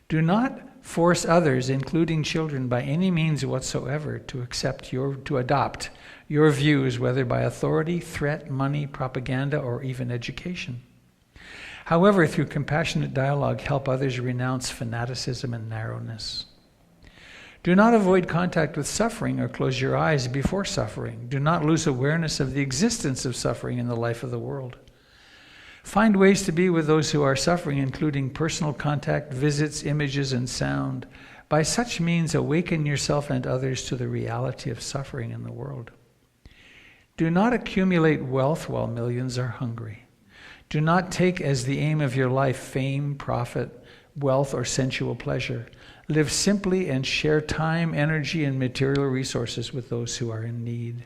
Do not force others, including children, by any means whatsoever to adopt your views, whether by authority, threat, money, propaganda, or even education. However, through compassionate dialogue, help others renounce fanaticism and narrowness. Do not avoid contact with suffering or close your eyes before suffering. Do not lose awareness of the existence of suffering in the life of the world. Find ways to be with those who are suffering, including personal contact, visits, images, and sound. By such means, awaken yourself and others to the reality of suffering in the world. Do not accumulate wealth while millions are hungry. Do not take as the aim of your life fame, profit, wealth, or sensual pleasure. Live simply and share time, energy, and material resources with those who are in need.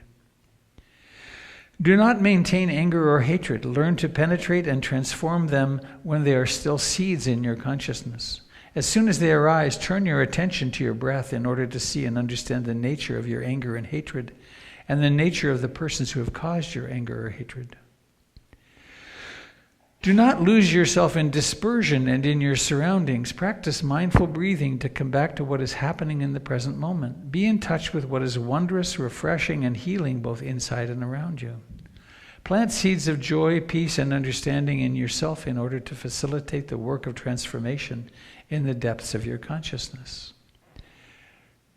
Do not maintain anger or hatred. Learn to penetrate and transform them when they are still seeds in your consciousness. As soon as they arise, turn your attention to your breath in order to see and understand the nature of your anger and hatred, and the nature of the persons who have caused your anger or hatred. Do not lose yourself in dispersion and in your surroundings. Practice mindful breathing to come back to what is happening in the present moment. Be in touch with what is wondrous, refreshing, and healing both inside and around you. Plant seeds of joy, peace, and understanding in yourself in order to facilitate the work of transformation in the depths of your consciousness.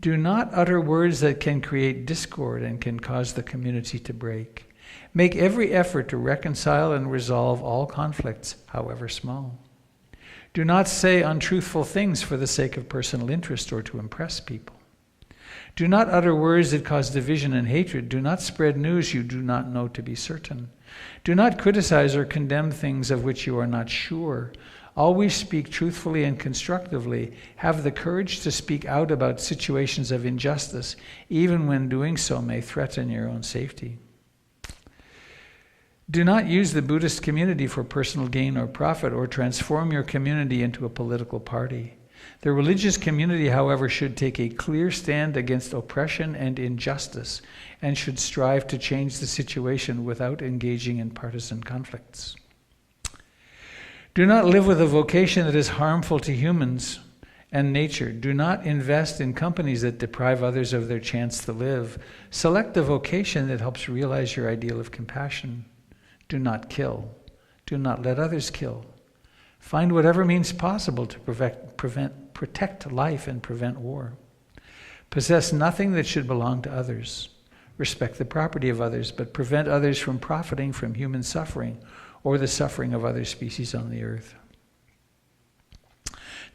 Do not utter words that can create discord and can cause the community to break. Make every effort to reconcile and resolve all conflicts, however small. Do not say untruthful things for the sake of personal interest or to impress people. Do not utter words that cause division and hatred. Do not spread news you do not know to be certain. Do not criticize or condemn things of which you are not sure. Always speak truthfully and constructively. Have the courage to speak out about situations of injustice, even when doing so may threaten your own safety. Do not use the Buddhist community for personal gain or profit, or transform your community into a political party. The religious community, however, should take a clear stand against oppression and injustice, and should strive to change the situation without engaging in partisan conflicts. Do not live with a vocation that is harmful to humans and nature. Do not invest in companies that deprive others of their chance to live. Select a vocation that helps realize your ideal of compassion. Do not kill. Do not let others kill. Find whatever means possible to protect life and prevent war. Possess nothing that should belong to others. Respect the property of others, but prevent others from profiting from human suffering or the suffering of other species on the earth.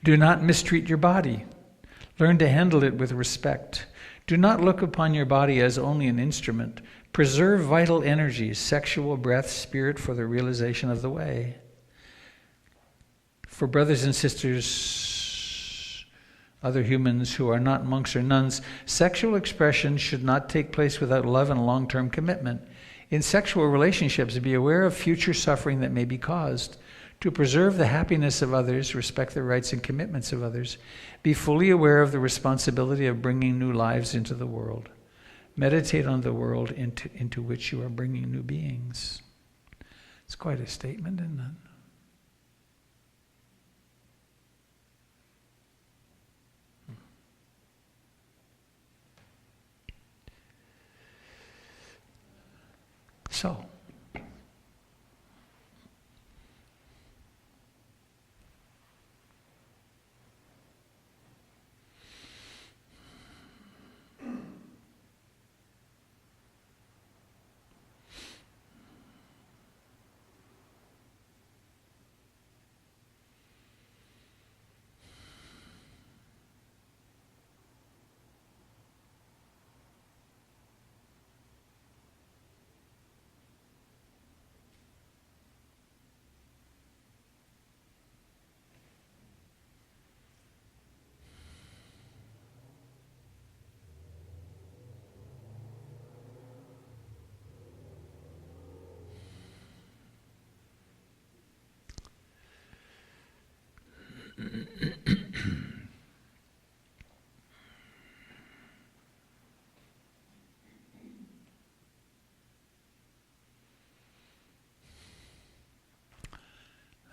Do not mistreat your body. Learn to handle it with respect. Do not look upon your body as only an instrument. Preserve vital energies, sexual, breath, spirit, for the realization of the way. For brothers and sisters, other humans who are not monks or nuns, sexual expression should not take place without love and long-term commitment. In sexual relationships, be aware of future suffering that may be caused. To preserve the happiness of others, respect the rights and commitments of others. Be fully aware of the responsibility of bringing new lives into the world. Meditate on the world into which you are bringing new beings. It's quite a statement, isn't it? So,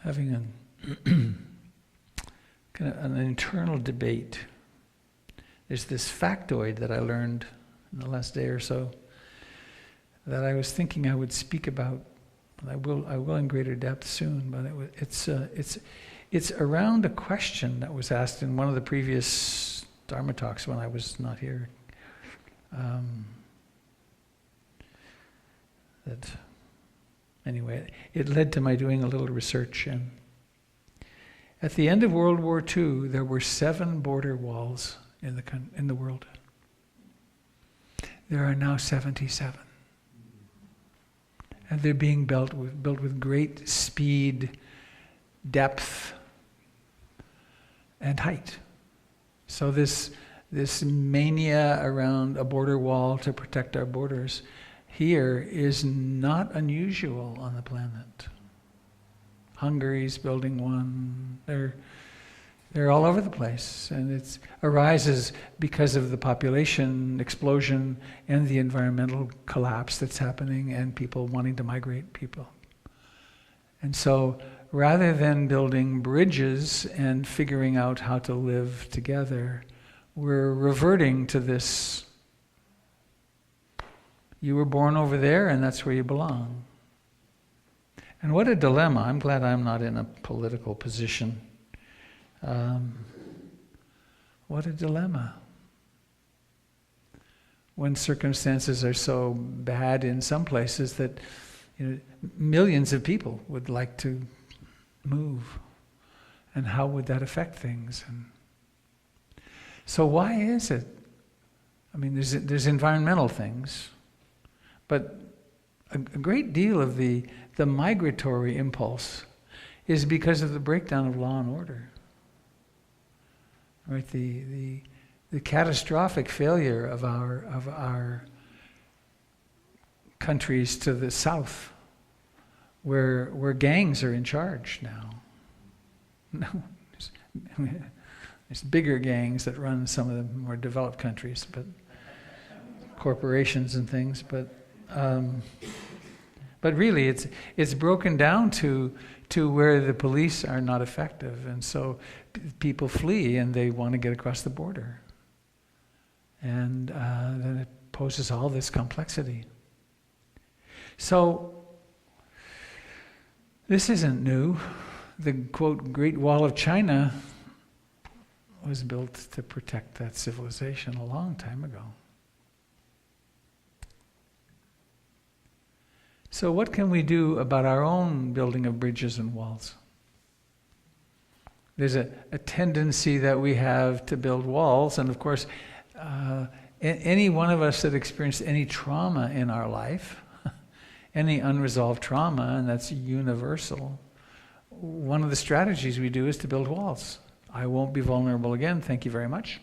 having an internal debate. There's this factoid that I learned in the last day or so that I was thinking I would speak about. I will in greater depth soon, but it's around a question that was asked in one of the previous Dharma talks when I was not here. Anyway, it led to my doing a little research. And at the end of World War II, there were 7 border walls in the world. There are now 77. And they're being built with great speed, depth, and height. So this mania around a border wall to protect our borders here is not unusual on the planet. Hungary's building one. They're all over the place, and it arises because of the population explosion and the environmental collapse that's happening, and people wanting to migrate people. And so, rather than building bridges and figuring out how to live together, we're reverting to this. You were born over there, and that's where you belong. And what a dilemma. I'm glad I'm not in a political position. What a dilemma. When circumstances are so bad in some places that millions of people would like to move. And how would that affect things? And so why is it? I mean, there's environmental things, but a great deal of the migratory impulse is because of the breakdown of law and order. Right? The catastrophic failure of our countries to the south, where gangs are in charge now. No, there's bigger gangs that run some of the more developed countries, but corporations and things. But really, it's broken down to where the police are not effective, and so people flee and they want to get across the border, and then it poses all this complexity. So this isn't new. The, quote, Great Wall of China was built to protect that civilization a long time ago. So what can we do about our own building of bridges and walls? There's a tendency that we have to build walls, and of course, any one of us that experienced any trauma in our life, any unresolved trauma, and that's universal, one of the strategies we do is to build walls. I won't be vulnerable again, thank you very much.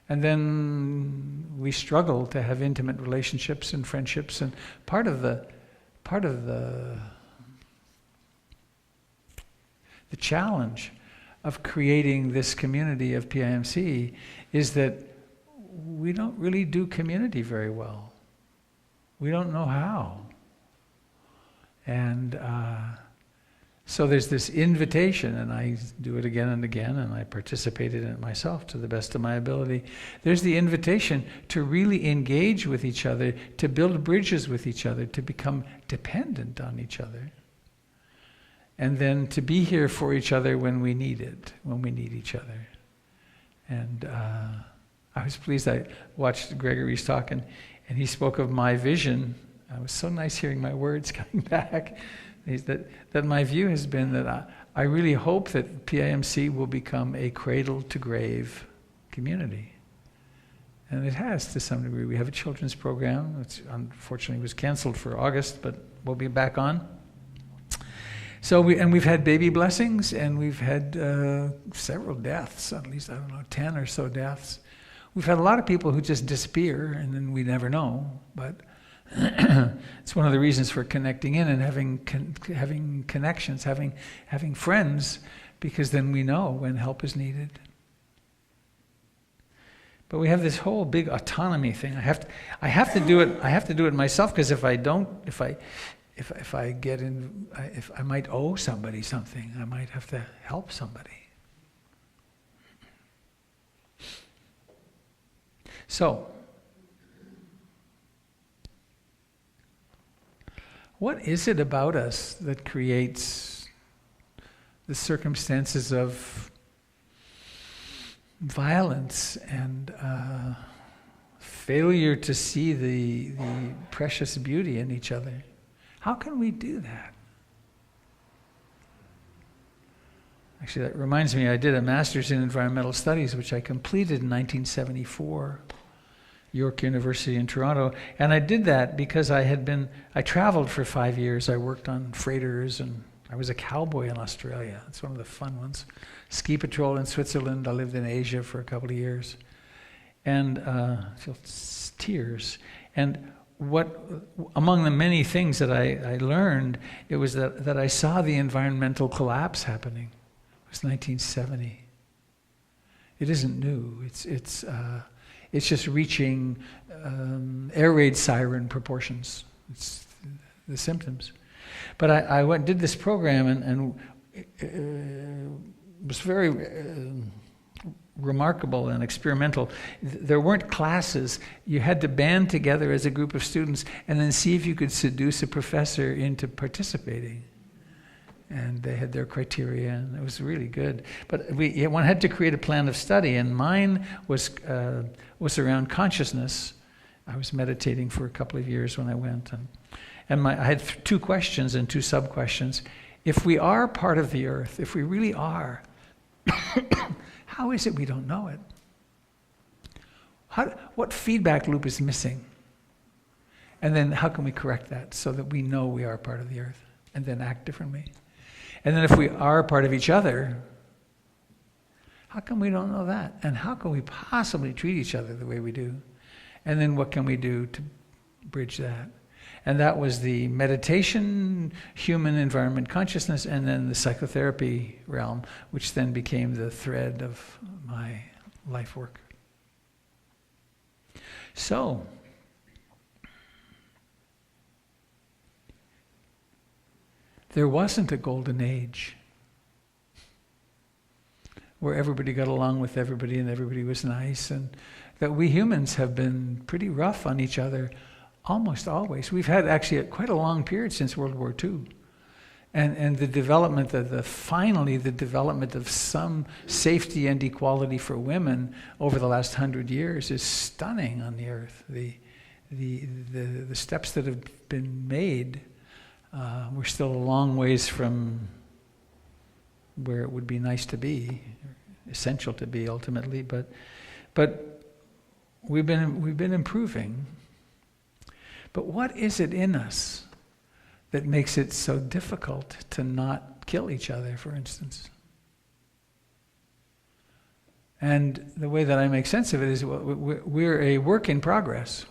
And then we struggle to have intimate relationships and friendships, and part of the challenge of creating this community of PIMC is that we don't really do community very well. We don't know how. And so there's this invitation, and I do it again and again, and I participated in it myself to the best of my ability. There's the invitation to really engage with each other, to build bridges with each other, to become dependent on each other, and then to be here for each other when we need it, when we need each other. And I was pleased. I watched Gregory's talk, and he spoke of my vision. It was so nice hearing my words coming back. That my view has been that I really hope that PIMC will become a cradle-to-grave community. And it has to some degree. We have a children's program, which unfortunately was canceled for August, but we'll be back on. So we've had baby blessings, and we've had several deaths, at least, 10 or so deaths. We've had a lot of people who just disappear, and then we never know, but it's one of the reasons for connecting in and having connections, having friends, because then we know when help is needed. But we have this whole big autonomy thing. I have to do it. I have to do it myself, because if I don't, if I get in, if I might owe somebody something, I might have to help somebody. So, what is it about us that creates the circumstances of violence and failure to see the precious beauty in each other? How can we do that? Actually, that reminds me, I did a master's in environmental studies, which I completed in 1974. York University in Toronto, and I did that because I traveled for 5 years. I worked on freighters, and I was a cowboy in Australia. That's one of the fun ones. Ski patrol in Switzerland. I lived in Asia for a couple of years, and tears. And among the many things that I learned, it was that I saw the environmental collapse happening. It was 1970. It isn't new. It's just reaching air raid siren proportions. It's the symptoms. But I did this program, and it was very remarkable and experimental. There weren't classes. You had to band together as a group of students and then see if you could seduce a professor into participating. And they had their criteria, and it was really good. But one had to create a plan of study, and mine was around consciousness. I was meditating for a couple of years when I went, and I had 2 questions and 2 sub-questions. If we are part of the earth, if we really are, how is it we don't know it? What feedback loop is missing? And then how can we correct that so that we know we are part of the earth and then act differently? And then if we are a part of each other, how come we don't know that? And how can we possibly treat each other the way we do? And then what can we do to bridge that? And that was the meditation, human environment consciousness, and then the psychotherapy realm, which then became the thread of my life work. So, there wasn't a golden age where everybody got along with everybody and everybody was nice, and that we humans have been pretty rough on each other almost always. We've had actually quite a long period since World War II. And the development of finally the development of some safety and equality for women over the last 100 years is stunning on the earth. The steps that have been made, we're still a long ways from where it would be nice to be, essential to be ultimately, but we've been improving. But what is it in us that makes it so difficult to not kill each other, for instance? And the way that I make sense of it is we're a work in progress.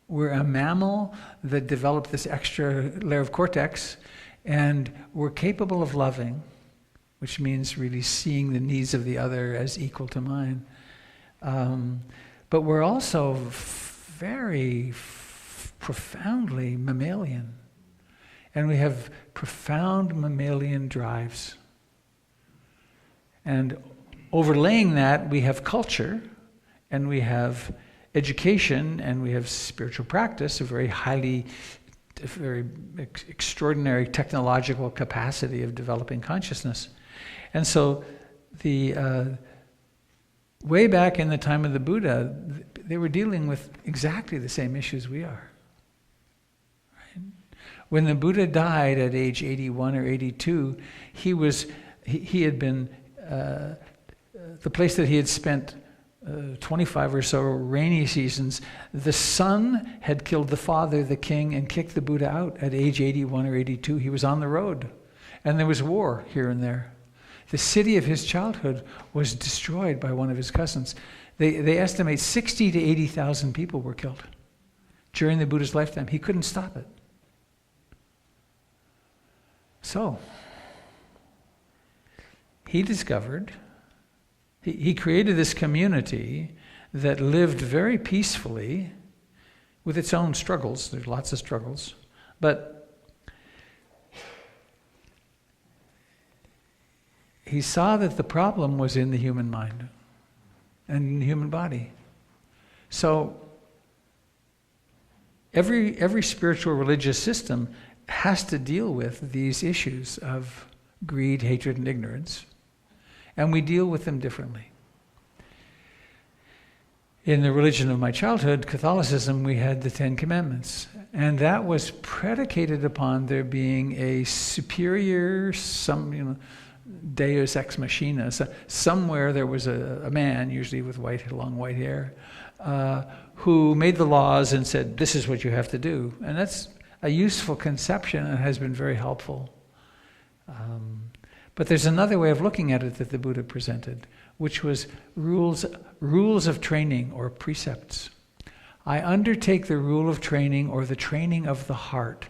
We're a mammal that developed this extra layer of cortex, and we're capable of loving, which means really seeing the needs of the other as equal to mine. But we're also very profoundly mammalian. And we have profound mammalian drives. And overlaying that, we have culture, and we have education, and we have spiritual practice, a very extraordinary technological capacity of developing consciousness. And so the way back in the time of the Buddha, they were dealing with exactly the same issues we are. Right? When the Buddha died at age 81 or 82, he had been, the place that he had spent 25 or so rainy seasons, the son had killed the father, the king, and kicked the Buddha out at age 81 or 82. He was on the road, and there was war here and there. The city of his childhood was destroyed by one of his cousins. They estimate 60 to 80,000 people were killed during the Buddha's lifetime. He couldn't stop it. So, he discovered, he created this community that lived very peacefully with its own struggles. There's lots of struggles. But he saw that the problem was in the human mind and in the human body. So every spiritual religious system has to deal with these issues of greed, hatred, and ignorance, and we deal with them differently. In the religion of my childhood, Catholicism, we had the Ten Commandments, and that was predicated upon there being a superior, Deus ex machina. So somewhere there was a man, usually with long white hair, who made the laws and said, this is what you have to do. And that's a useful conception and has been very helpful. But there's another way of looking at it that the Buddha presented, which was rules of training or precepts. I undertake the rule of training or the training of the heart.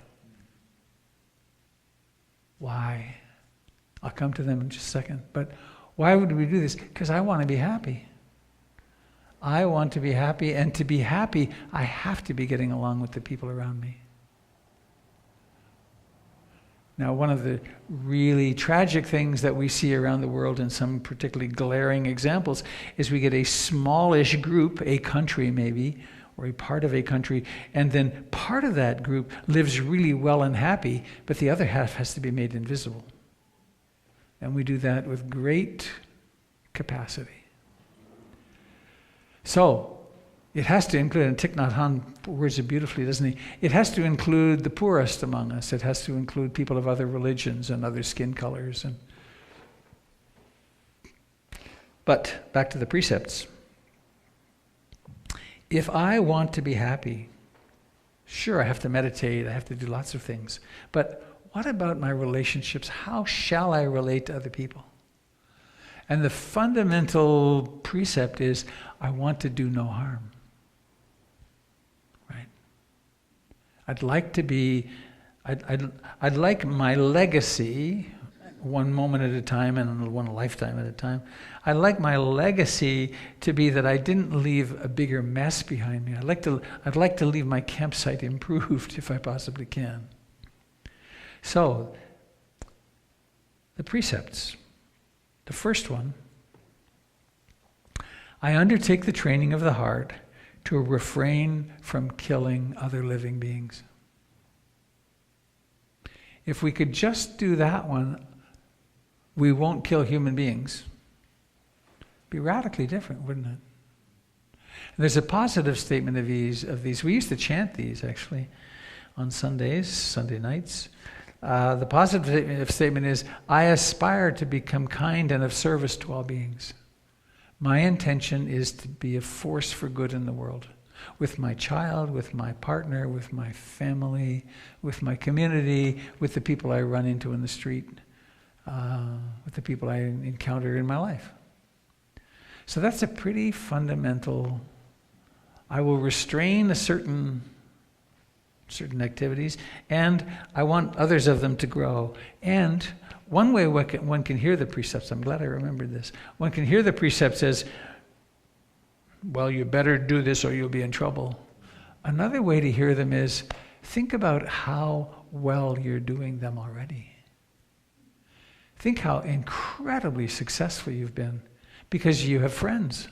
Why? I'll come to them in just a second. But why would we do this? Because I want to be happy. I want to be happy, and to be happy, I have to be getting along with the people around me. Now, one of the really tragic things that we see around the world in some particularly glaring examples is we get a smallish group, a country maybe, or a part of a country, and then part of that group lives really well and happy, but the other half has to be made invisible. And we do that with great capacity. So, it has to include, and Thich Nhat Hanh words it beautifully, doesn't he? It has to include the poorest among us. It has to include people of other religions and other skin colors. But, back to the precepts. If I want to be happy, sure, I have to meditate, I have to do lots of things. But what about my relationships? How shall I relate to other people? And the fundamental precept is, I want to do no harm. Right? I'd like to be, I'd like my legacy, one moment at a time and one lifetime at a time, I'd like my legacy to be that I didn't leave a bigger mess behind me. I'd like to leave my campsite improved if I possibly can. So, the precepts. The first one, I undertake the training of the heart to refrain from killing other living beings. If we could just do that one, we won't kill human beings. It'd be radically different, wouldn't it? And there's a positive statement of these. We used to chant these, actually, on Sundays, Sunday nights. The positive statement is, I aspire to become kind and of service to all beings. My intention is to be a force for good in the world. With my child, with my partner, with my family, with my community, with the people I run into in the street, with the people I encounter in my life. So that's a pretty fundamental, I will restrain certain activities, and I want others of them to grow. And one way one can hear the precepts, I'm glad I remembered this, one can hear the precepts as, well, you better do this or you'll be in trouble. Another way to hear them is, think about how well you're doing them already. Think how incredibly successful you've been, because you have friends.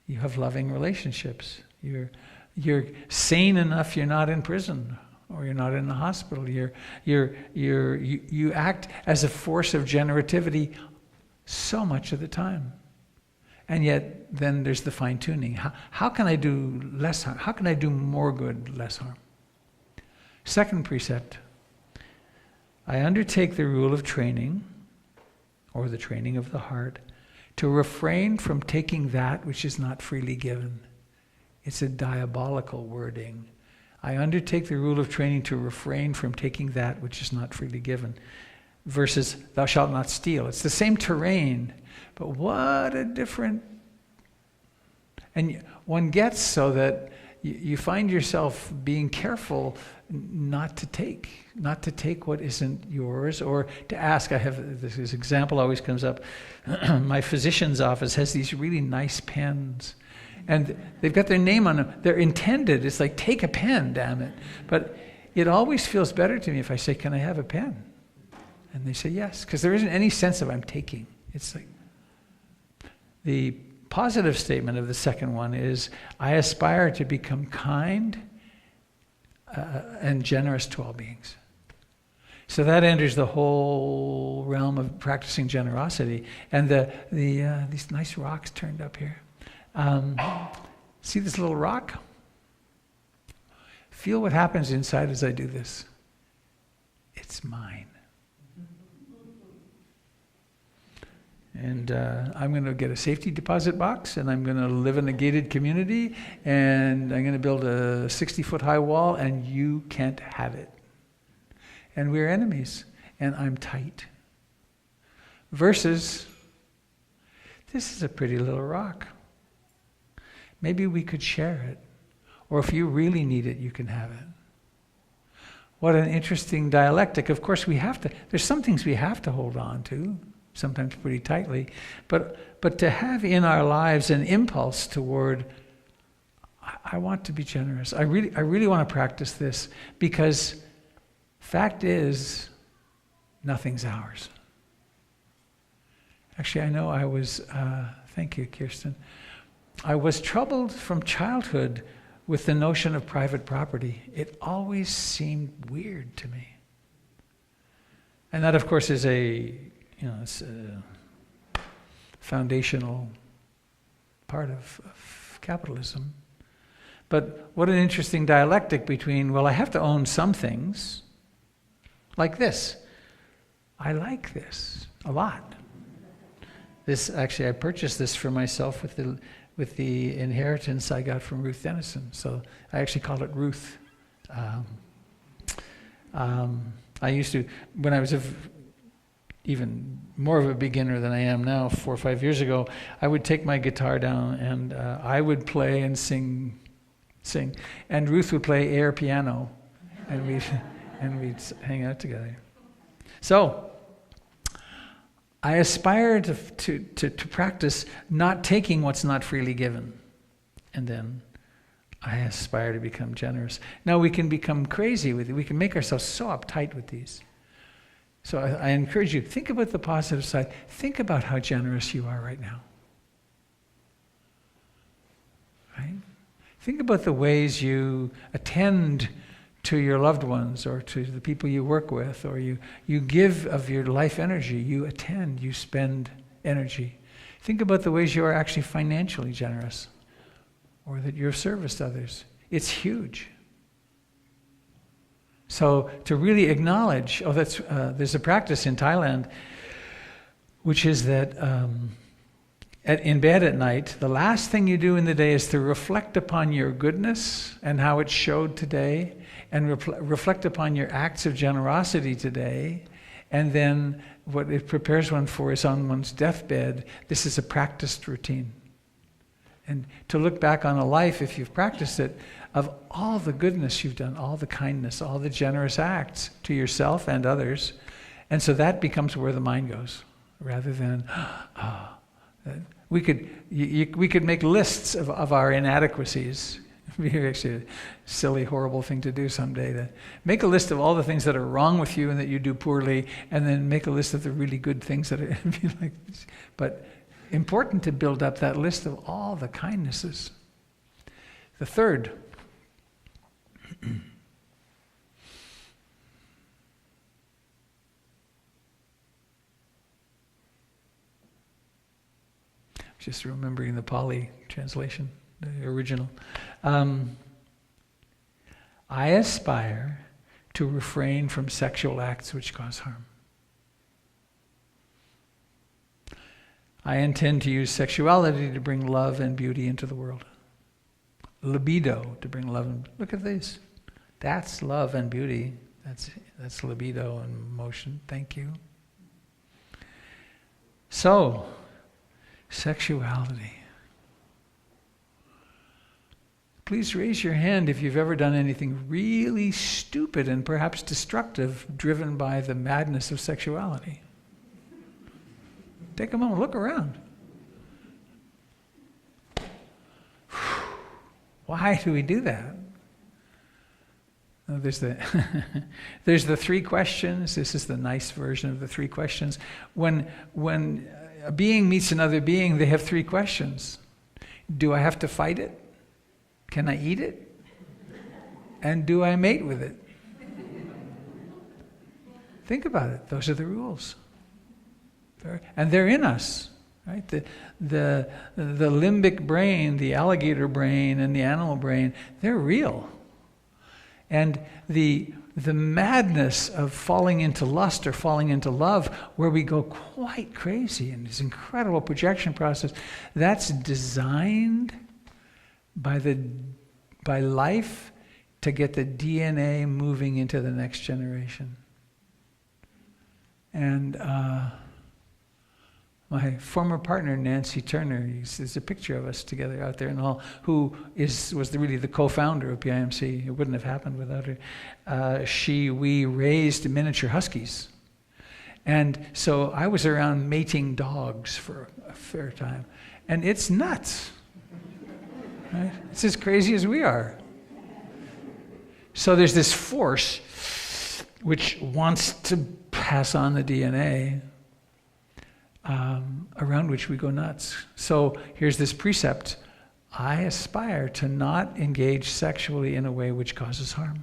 You have loving relationships. You're sane enough you're not in prison or you're not in the hospital. You act as a force of generativity so much of the time. And yet then there's the fine-tuning. How can I do less harm? How can I do more good, less harm? Second precept, I undertake the rule of training, or the training of the heart, to refrain from taking that which is not freely given. It's a diabolical wording. I undertake the rule of training to refrain from taking that which is not freely given. Versus, thou shalt not steal. It's the same terrain, but what a different... And one gets so that you find yourself being careful not to take what isn't yours, or to ask. I have this example always comes up. My physician's office has these really nice pens, and they've got their name on them. They're intended. It's like, take a pen, damn it. But it always feels better to me if I say, can I have a pen? And they say yes, because there isn't any sense of I'm taking. It's like, the positive statement of the second one is, I aspire to become kind and generous to all beings. So that enters the whole realm of practicing generosity. And these nice rocks turned up here. See this little rock? Feel what happens inside as I do this. It's mine. And I'm going to get a safety deposit box, and I'm going to live in a gated community, and I'm going to build a 60-foot high wall, and you can't have it. And we're enemies, and I'm tight. Versus, this is a pretty little rock. Maybe we could share it. Or if you really need it, you can have it. What an interesting dialectic. Of course, there's some things we have to hold on to, sometimes pretty tightly, but to have in our lives an impulse toward, I want to be generous. I really want to practice this, because fact is, nothing's ours. Actually, I know I was, thank you, Kirsten, I was troubled from childhood with the notion of private property. It always seemed weird to me. And that, of course, is it's a foundational part of capitalism. But what an interesting dialectic between, well, I have to own some things, like this. I like this a lot. This, actually, I purchased this for myself with the inheritance I got from Ruth Dennison. So I actually call it Ruth. I I used to, when I was even more of a beginner than I am now, 4 or 5 years ago, I would take my guitar down and I would play and sing, and Ruth would play air piano, and we'd hang out together. So I aspire to practice not taking what's not freely given, and then I aspire to become generous. Now we can become crazy with it. We can make ourselves so uptight with these. So I encourage you, think about the positive side. Think about how generous you are right now. Right? Think about the ways you attend to your loved ones or to the people you work with, or you give of your life energy, you attend, you spend energy. Think about the ways you are actually financially generous, or that you're of service to others. It's huge. So to really acknowledge, there's a practice in Thailand, which is that in bed at night, the last thing you do in the day is to reflect upon your goodness and how it showed today, and reflect upon your acts of generosity today, and then what it prepares one for is on one's deathbed. This is a practiced routine. And to look back on a life, if you've practiced it, of all the goodness you've done, all the kindness, all the generous acts to yourself and others. And so that becomes where the mind goes, rather than, we could make lists of our inadequacies. It'd be actually a silly, horrible thing to do someday, to make a list of all the things that are wrong with you and that you do poorly, and then make a list of the really good things that are, but important to build up that list of all the kindnesses. The third, just remembering the Pali translation, the original. I aspire to refrain from sexual acts which cause harm. I intend to use sexuality to bring love and beauty into the world. Libido to bring love and... Look at this. That's love and beauty. That's libido and motion. Thank you. So, sexuality. Please raise your hand if you've ever done anything really stupid and perhaps destructive, driven by the madness of sexuality. Take a moment, look around. Why do we do that? Oh, there's the 3 questions. This is the nice version of the 3 questions. When a being meets another being, they have 3 questions. Do I have to fight it? Can I eat it? And do I mate with it? Think about it. Those are the rules. And they're in us, right? The limbic brain, the alligator brain, and the animal brain, they're real. And the madness of falling into lust or falling into love, where we go quite crazy in this incredible projection process, that's designed by life to get the DNA moving into the next generation. And my former partner, Nancy Turner, there's a picture of us together out there in the hall, who was really the co-founder of PIMC. It wouldn't have happened without her. We raised miniature huskies. And so I was around mating dogs for a fair time. And it's nuts. Right? It's as crazy as we are. So there's this force which wants to pass on the DNA, around which we go nuts. So here's this precept. I aspire to not engage sexually in a way which causes harm.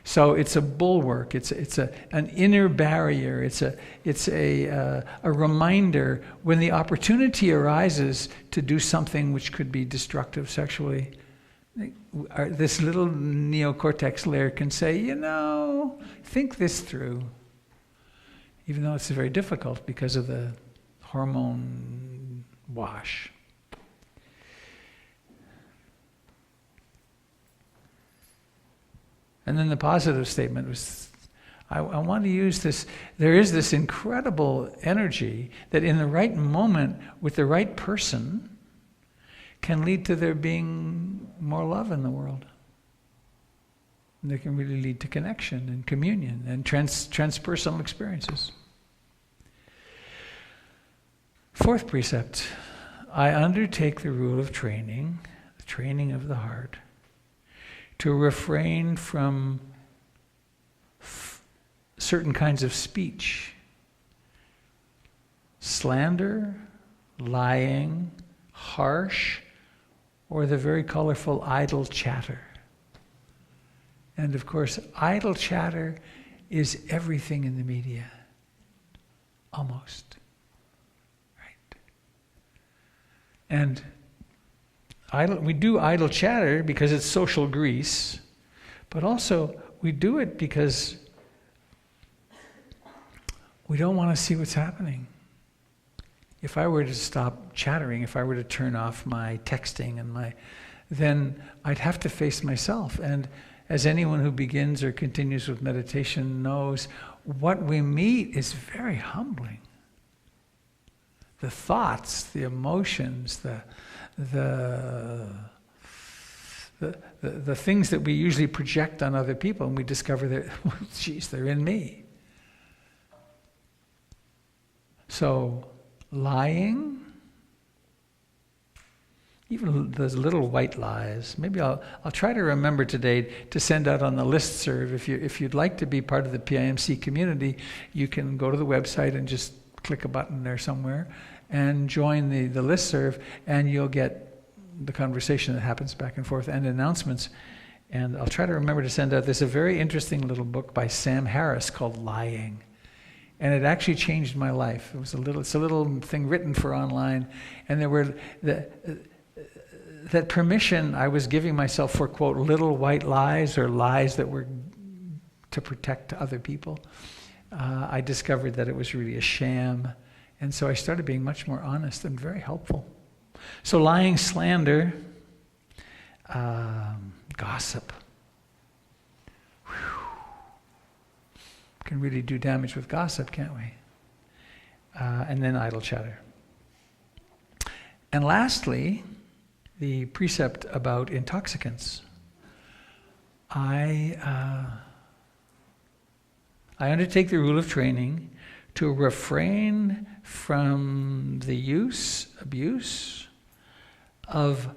So it's a bulwark. It's an inner barrier. It's a reminder when the opportunity arises to do something which could be destructive sexually. This little neocortex layer can say, think this through. Even though it's very difficult because of the hormone wash. And then the positive statement was I want to use this. There is this incredible energy that in the right moment with the right person can lead to there being more love in the world. And they can really lead to connection and communion and transpersonal experiences. Fourth precept, I undertake the rule of training, the training of the heart, to refrain from certain kinds of speech, slander, lying, harsh, or the very colorful idle chatter. And of course, idle chatter is everything in the media. Almost. Right? And we do idle chatter because it's social grease, but also we do it because we don't want to see what's happening. If I were to stop chattering, if I were to turn off my texting and then I'd have to face myself. And as anyone who begins or continues with meditation knows, what we meet is very humbling. The thoughts, the emotions, the things that we usually project on other people, and we discover that, well, geez, they're in me. So, lying, even those little white lies. Maybe I'll try to remember today to send out on the listserv. If you'd like to be part of the PIMC community, you can go to the website and just click a button there somewhere and join the listserv, and you'll get the conversation that happens back and forth and announcements. And I'll try to remember to send out. There's a very interesting little book by Sam Harris called Lying. And it actually changed my life. It's a little thing written for online, and there were that permission I was giving myself for, quote, little white lies or lies that were to protect other people. I discovered that it was really a sham, and so I started being much more honest and very helpful. So lying, slander, gossip. Can really do damage with gossip, can't we? And then idle chatter. And lastly, the precept about intoxicants. I undertake the rule of training to refrain from the abuse of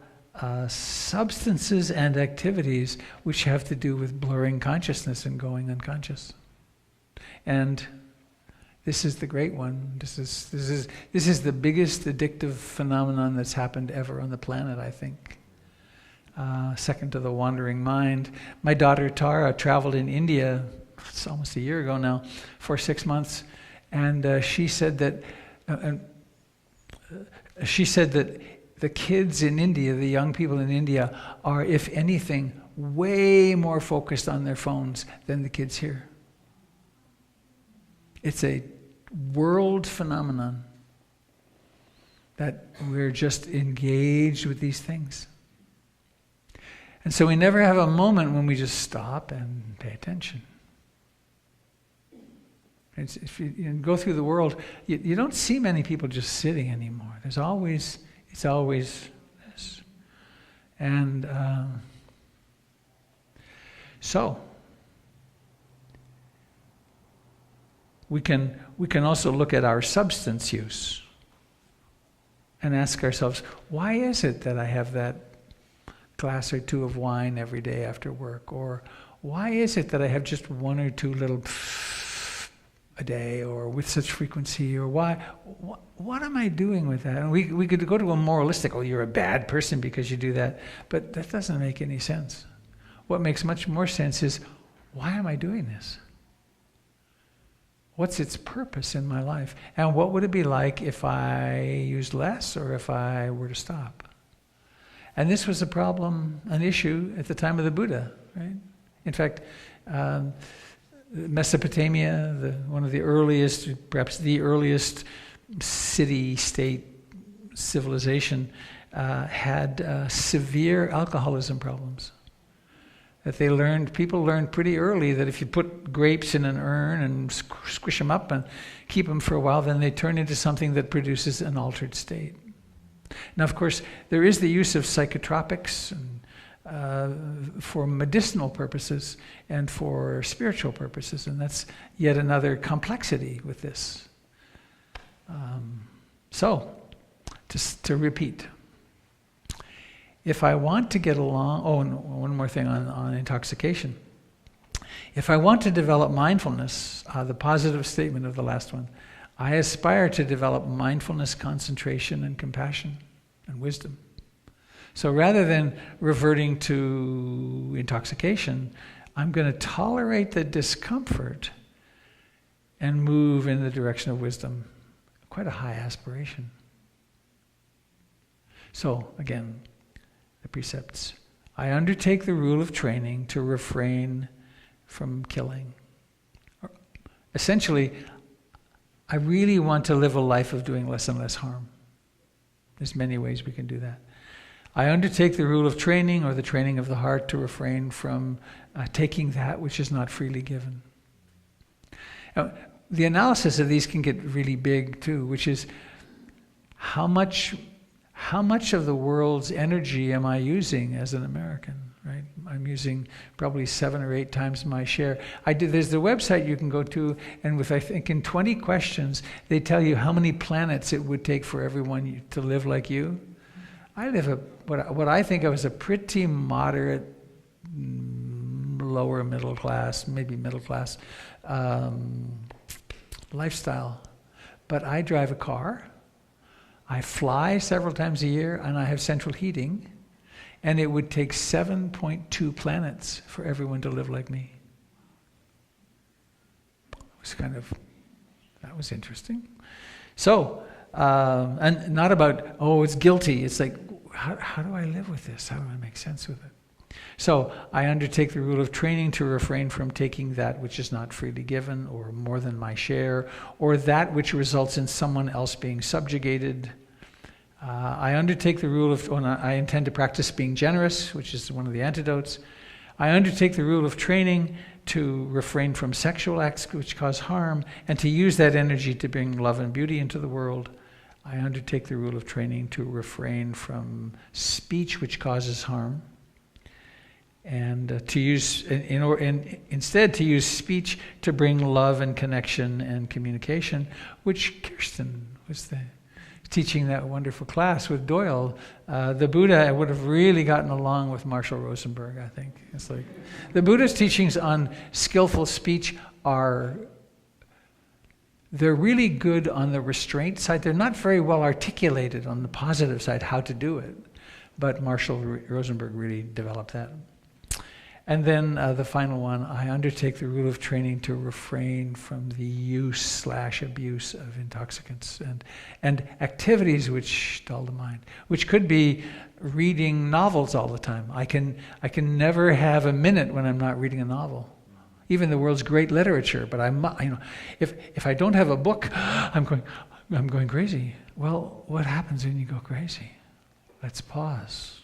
substances and activities which have to do with blurring consciousness and going unconscious. And this is the great one. This is the biggest addictive phenomenon that's happened ever on the planet, I think. Second to the wandering mind. My daughter Tara traveled in India, it's almost a year ago now, for 6 months, and she said that the kids in India, the young people in India, are, if anything, way more focused on their phones than the kids here. It's a world phenomenon that we're just engaged with these things. And so we never have a moment when we just stop and pay attention. If you go through the world, you don't see many people just sitting anymore. It's always this. And so we can also look at our substance use and ask ourselves, why is it that I have that glass or two of wine every day after work? Or why is it that I have just one or two little a day, or with such frequency? Or what am I doing with that? And we could go to a moralistic, oh, you're a bad person because you do that. But that doesn't make any sense. What makes much more sense is, why am I doing this? What's its purpose in my life? And what would it be like if I used less, or if I were to stop? And this was a problem, an issue at the time of the Buddha, right? In fact, Mesopotamia, one of the earliest, perhaps the earliest city-state civilization, had severe alcoholism problems. that people learned pretty early that if you put grapes in an urn and squish them up and keep them for a while, then they turn into something that produces an altered state. Now, of course, there is the use of psychotropics for medicinal purposes and for spiritual purposes, and that's yet another complexity with this. So, just to repeat, if I want to get along, and one more thing on intoxication. If I want to develop mindfulness, the positive statement of the last one, I aspire to develop mindfulness, concentration, and compassion, and wisdom. So rather than reverting to intoxication, I'm going to tolerate the discomfort and move in the direction of wisdom. Quite a high aspiration. So, again, the precepts. I undertake the rule of training to refrain from killing. Essentially, I really want to live a life of doing less and less harm. There's many ways we can do that. I undertake the rule of training, or the training of the heart, to refrain from taking that which is not freely given. Now, the analysis of these can get really big too, which is how much of the world's energy am I using as an American, right? I'm using probably 7 or 8 times my share. There's the website you can go to, and with, I think, in 20 questions, they tell you how many planets it would take for everyone to live like you. I live what I think of as a pretty moderate, lower middle class, maybe middle class lifestyle. But I drive a car, I fly several times a year, and I have central heating, and it would take 7.2 planets for everyone to live like me. That was interesting. So, and not about, it's guilty. It's like, how do I live with this? How do I make sense with it? So, I undertake the rule of training to refrain from taking that which is not freely given, or more than my share, or that which results in someone else being subjugated. I undertake the rule of, I intend to practice being generous, which is one of the antidotes. I undertake the rule of training to refrain from sexual acts which cause harm, and to use that energy to bring love and beauty into the world. I undertake the rule of training to refrain from speech which causes harm, and to use, instead to use speech to bring love and connection and communication, which Kirsten was teaching that wonderful class with Doyle. The Buddha would have really gotten along with Marshall Rosenberg, I think. It's like the Buddha's teachings on skillful speech they're really good on the restraint side. They're not very well articulated on the positive side, how to do it. But Marshall Rosenberg really developed that. And then the final one, I undertake the rule of training to refrain from the use/abuse of intoxicants and activities which dull the mind, which could be reading novels all the time. I can never have a minute when I'm not reading a novel, even the world's great literature. But if I don't have a book, I'm going crazy. Well, what happens when you go crazy? Let's pause.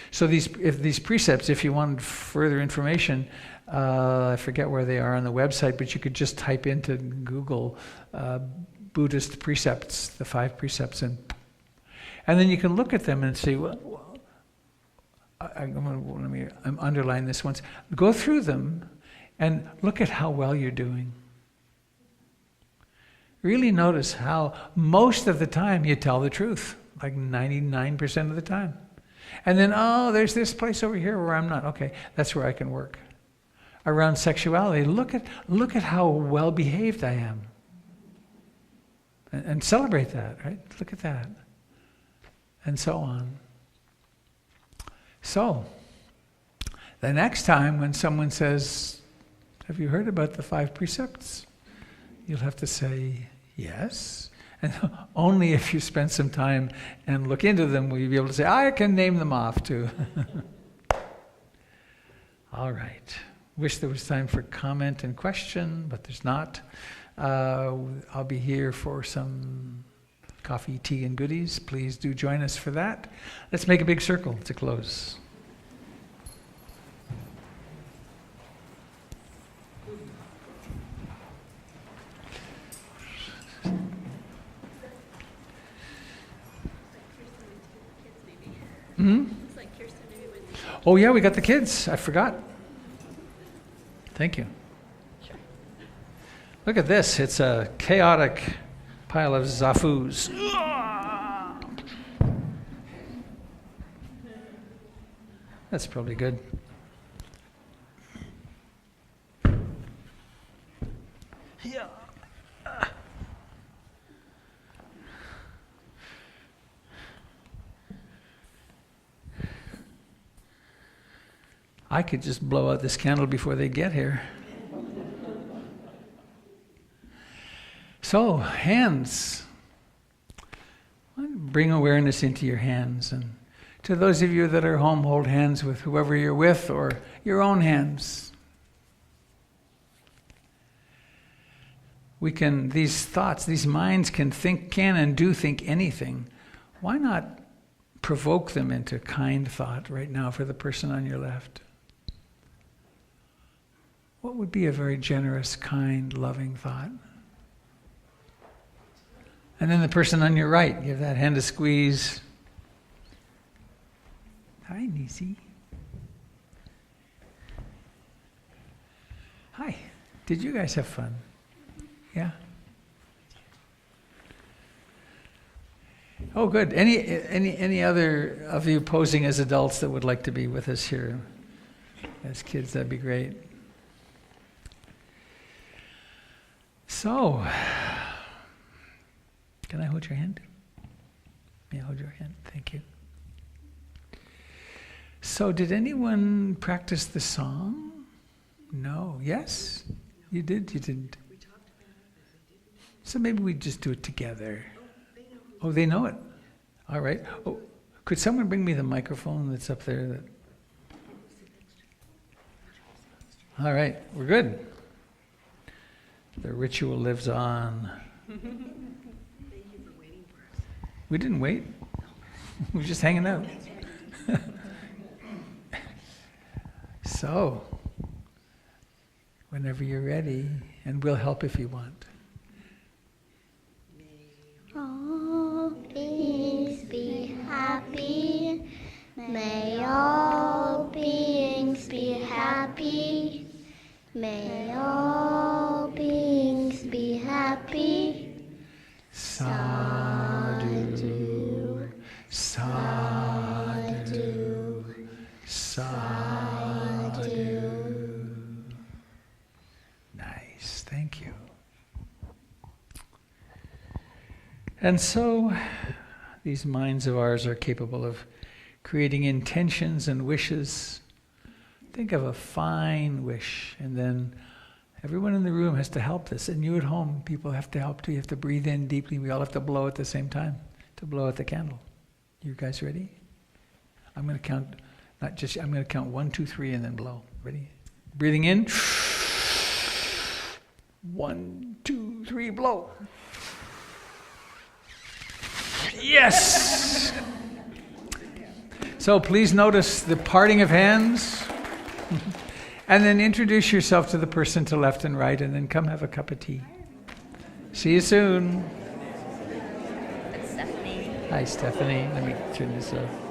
So these precepts, if you want further information, I forget where they are on the website, but you could just type into Google Buddhist precepts, the 5 precepts, and then you can look at them and say, I'm underline this once. Go through them and look at how well you're doing. Really notice how most of the time you tell the truth, like 99% of the time. And then, there's this place over here where I'm not. Okay, that's where I can work. Around sexuality, look at how well behaved I am. And celebrate that, right? Look at that. And so on. So, the next time when someone says, have you heard about the 5 precepts? You'll have to say, yes. And only if you spend some time and look into them will you be able to say, I can name them off too. All right. Wish there was time for comment and question, but there's not. I'll be here for some coffee, tea, and goodies. Please do join us for that. Let's make a big circle to close. Oh yeah, we got the kids. I forgot. Thank you. Look at this. It's a chaotic pile of zafus. That's probably good. Yeah. I could just blow out this candle before they get here. So, hands. Bring awareness into your hands. And to those of you that are home, hold hands with whoever you're with or your own hands. These thoughts, these minds can and do think anything. Why not provoke them into kind thought right now for the person on your left? What would be a very generous, kind, loving thought? And then the person on your right, give that hand a squeeze. Hi, Nisi. Hi. Did you guys have fun? Yeah? Oh, good. Any other of you posing as adults that would like to be with us here? As kids, that'd be great. So, can I hold your hand? May I hold your hand? Thank you. So, did anyone practice the song? No. Yes? You did? You didn't? So maybe we just do it together. Oh, they know it? All right. Oh, could someone bring me the microphone that's up there? All right, we're good. The ritual lives on. Thank you for waiting for us. We didn't wait. We were just hanging out. So, whenever you're ready, and we'll help if you want. All beings be happy. May all beings be happy. May all beings be happy. Sadhu, sadhu, sadhu. Nice, thank you. And so, these minds of ours are capable of creating intentions and wishes. Think of a fine wish, and then everyone in the room has to help this. And you at home, people have to help too. You have to breathe in deeply. We all have to blow at the same time to blow out the candle. You guys ready? I'm going to count, I'm going to count 1, 2, 3, and then blow. Ready? Breathing in. 1, 2, 3, blow. Yes! So please notice the parting of hands. And then introduce yourself to the person to left and right, and then come have a cup of tea. See you soon. That's Stephanie. Hi, Stephanie. Let me turn this off.